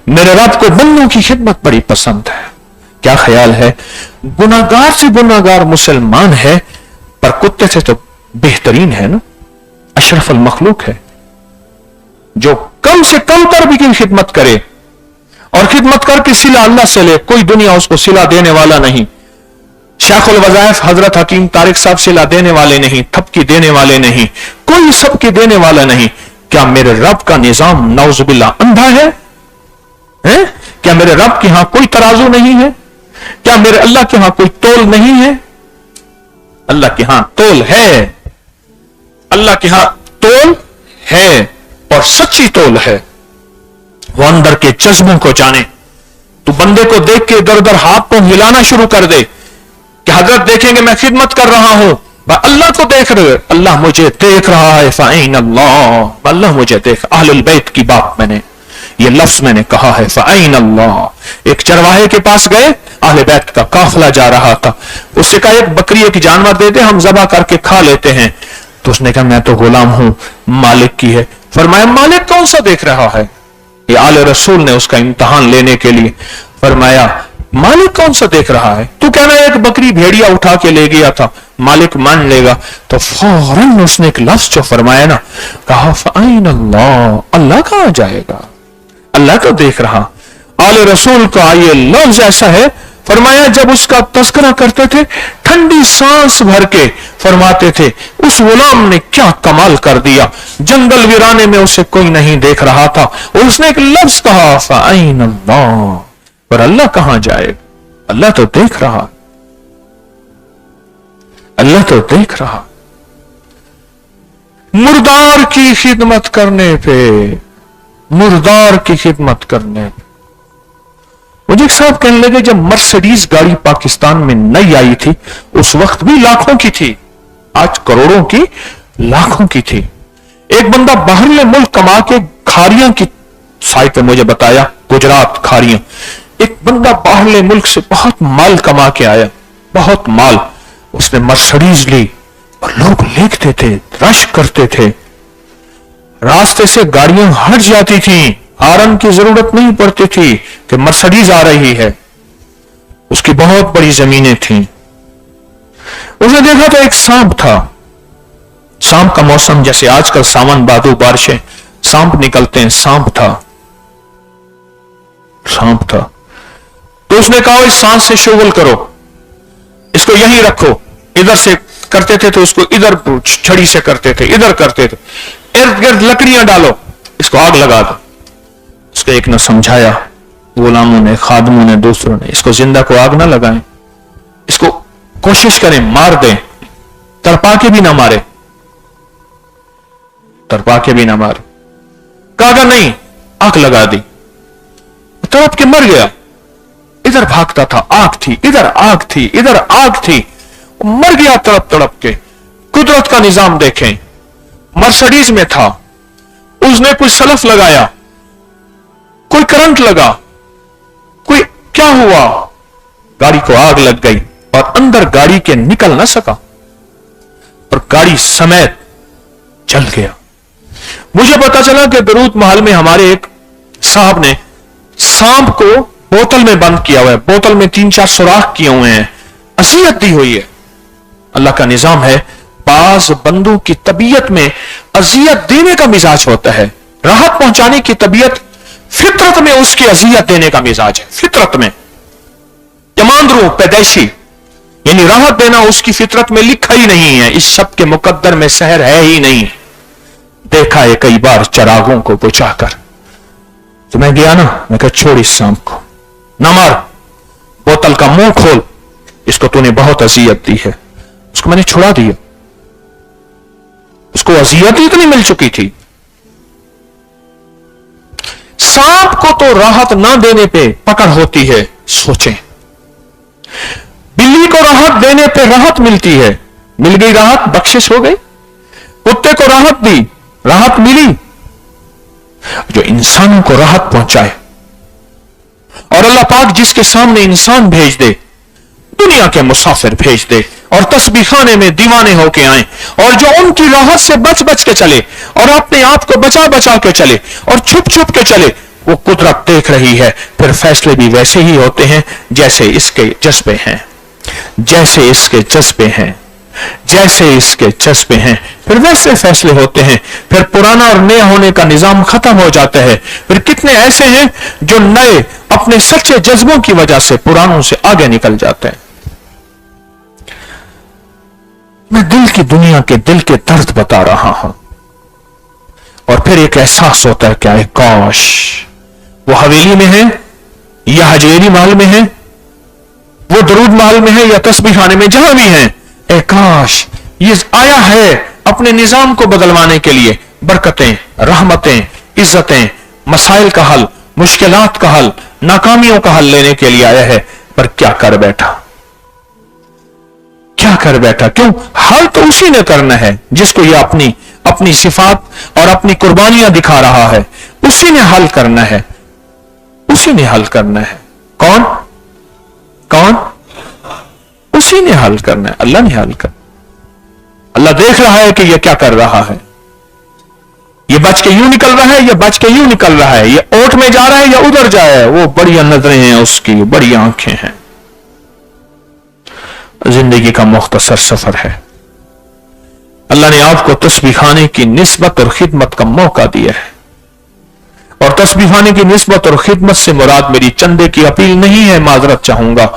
मेरे रब को बंदों की खिदमत बड़ी पसंद है। क्या ख्याल है, गुनाहगार से गुनाहगार मुसलमान है, पर कुत्ते से तो बेहतरीन है ना, अशरफुल मखलूक है, जो कम से कम तर भी की खिदमत करे, और खिदमत करके सिला अल्लाह से ले। कोई दुनिया उसको सिला देने वाला नहीं। शेखुल वज़ाइफ हजरत हकीम तारिक साहब सिला देने वाले नहीं, थपकी देने वाले नहीं, कोई सबके देने वाला नहीं। क्या मेरे रब का निजाम नौजुबिल्लाह अंधा है? क्या मेरे रब के यहां कोई तराजू नहीं है? क्या मेरे अल्लाह के यहां कोई तोल नहीं है? अल्लाह के यहां तोल है, अल्लाह के यहां तोल है, और सच्ची तोल है। वो अंदर के जज्बों को जाने। तू बंदे को देख के इधर उधर हाथ को हिलाना शुरू कर दे कि हजरत देखेंगे मैं खिदमत कर रहा हूं, अल्लाह को देख रहे, अल्लाह मुझे देख रहा है। फ़ाइन अल्लाह, अल्लाह मुझे देख। अहलुल बैत की बात मैंने, ये लफ्ज मैंने कहा है, फ़ाइन अल्लाह। एक चरवाहे के पास गए, अहले बैत का काफिला जा रहा था। उससे कहा एक बकरी एक जानवर दे दे, हम ज़बह करके खा लेते हैं। तो उसने कहा मैं तो गुलाम हूं, मालिक की है। फरमाया मालिक कौन सा देख रहा है? ये आले रसूल ने उसका इम्तहान लेने के लिए फरमाया मालिक कौन सा देख रहा है? तू कहना एक बकरी भेड़िया उठा के ले गया था, मालिक मान लेगा। तो फौरन उसने एक लफ्ज जो फरमाया ना, कहा फ़ाइन अल्लाह, अल्लाह कहां जाएगा, अल्लाह तो देख रहा। आले रसूल का ये लफ्ज ऐसा है, फरमाया जब उसका तस्करा करते थे ठंडी सांस भर के फरमाते थे उस गुलाम ने क्या कमाल कर दिया, जंगल वीराने में उसे कोई नहीं देख रहा था, और उसने एक लफ्ज कहा फ़ाइन अल्लाह, पर अल्लाह कहां जाएगा, अल्लाह तो देख रहा, अल्लाह तो देख रहा। मुर्दार की खिदमत करने पे, मुर्दार की खिदमत करने पे। मुझे एक साहब कहने लगे जब मर्सिडीज गाड़ी पाकिस्तान में नई आई थी उस वक्त भी लाखों की थी, आज करोड़ों की, लाखों की थी। एक बंदा बाहरले मुल्क कमा के खारियां की साइट पे मुझे बताया, गुजरात खारियां, एक बंदा बाहरले मुल्क से बहुत माल कमा के आया, बहुत माल। उसने मर्सिडीज ली और लोग देखते थे, रश करते थे, रास्ते से गाड़ियां हट जाती थी, हारन की जरूरत नहीं पड़ती थी कि मर्सिडीज आ रही है। उसकी बहुत बड़ी जमीनें थीं। उसने देखा तो एक सांप था, सांप का मौसम जैसे आजकल सावन भादो बारिशें, सांप निकलते हैं, सांप था, सांप था। तो उसने कहा इस सांप से शुगल करो, इसको यहीं रखो। इधर से करते थे तो इसको इधर छड़ी से करते थे, इधर करते थे, इर्द गिर्द लकड़ियां डालो, इसको आग लगा दो। उसको एक ने समझाया, गुलामों ने, खादमों ने, दूसरों ने, इसको जिंदा को आग ना लगाएं, इसको कोशिश करें मार दें, तड़पा के भी ना मारे, तड़पा के भी ना मारे। कहा नहीं, आग लगा दी, तड़प के मर गया। इधर भागता था, आग थी, इधर आग थी, इधर आग थी, मर गया तड़प तड़प के। कुदरत का निजाम देखें, मर्सिडीज में था, उसने कोई सलफ लगाया, कोई करंट लगा, कोई क्या हुआ, गाड़ी को आग लग गई और अंदर गाड़ी के निकल ना सका और गाड़ी समेत जल गया। मुझे पता चला कि दरूद महल में हमारे एक साहब ने सांप को बोतल में बंद किया हुआ है, बोतल में 3-4 सुराख किए हुए हैं, असियत दी हुई है। अल्लाह का निजाम है, बाज बंदों की तबीयत में अजियत देने का मिजाज होता है, राहत पहुंचाने की तबीयत, फितरत में उसकी अजियत देने का मिजाज है, फितरत में। यमांदरू पैदाइशी, यानी राहत देना उसकी फितरत में लिखा ही नहीं है, इस शब के मुकद्दर में सहर है ही नहीं। देखा है कई बार चरागों को बुझाकर। तो मैं गया ना, मैं कहा छोड़ इस सांप को, ना मार, बोतल का मुंह खोल, इसको तूने बहुत अजियत दी है। उसको मैंने छुड़ा दिया, उसको अजियत ही इतनी मिल चुकी थी। सांप को तो राहत ना देने पे पकड़ होती है, सोचें। बिल्ली को राहत देने पे राहत मिलती है, मिल गई राहत, बख्शिश हो गई। कुत्ते को राहत दी, राहत मिली। जो इंसानों को राहत पहुंचाए, और अल्लाह पाक जिसके सामने इंसान भेज दे, दुनिया के मुसाफिर भेज दे और तस्बीह खाने में दीवाने होके आए, और जो उनकी राहत से बच बच के चले और अपने आप को बचा बचा के चले और छुप छुप के चले, वो कुदरत देख रही है। फिर फैसले भी वैसे ही होते हैं जैसे इसके जज्बे हैं, जैसे इसके जज्बे हैं, जैसे इसके जज्बे हैं, फिर वैसे फैसले होते हैं। फिर पुराना और नया होने का निजाम खत्म हो जाता है। फिर कितने ऐसे हैं जो नए अपने सच्चे जज्बों की वजह से पुरानों से आगे निकल जाते हैं। मैं दिल की दुनिया के दिल के दर्द बता रहा हूं, और फिर एक एहसास होता है, क्या है, काश वो हवेली में है या हजेरी महल में है, वो दरूद महल में है या तस्बीह खाने में, जहां भी है, काश ये आया है अपने निजाम को बदलवाने के लिए। बरकतें, रहमतें, इज्जतें, मसाइल का हल, मुश्किलात का हल, नाकामियों का हल लेने के लिए आया है। पर क्या कर बैठा, क्या कर बैठा? क्यों? हल तो उसी ने करना है जिसको ये अपनी सिफात और अपनी कुर्बानियां दिखा रहा है। उसी ने हल करना है, उसी ने हल करना है। कौन कौन? उसी ने हल करना है, अल्लाह ने हल करना। अल्लाह देख रहा है कि यह क्या कर रहा है, ये बच के यूं निकल रहा है, ये बच के यूं निकल रहा है, ये ओट में जा रहा है या उधर जा रहा है। वो बड़ी नजरें हैं उसकी, बड़ी आंखें हैं। जिंदगी का मुख्तसर सफर है। अल्लाह ने आपको तस्बीह खाने की निस्बत और खिदमत का मौका दिया है, और तस्बीह खाने की निस्बत और खिदमत से मुराद मेरी चंदे की अपील नहीं है, माजरत चाहूंगा,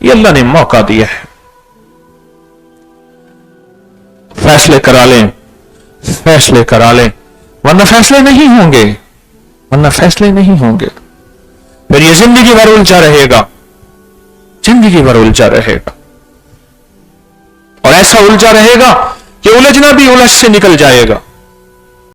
ये अल्लाह ने मौका दिया है। फैसले करा लें, फैसले करा लें, वरना फैसले नहीं होंगे, वरना फैसले नहीं होंगे। फिर ये जिंदगी भर उलझा रहेगा, जिंदगी भर उलझा रहेगा, और ऐसा उलझा रहेगा कि उलझना भी उलझ से निकल जाएगा।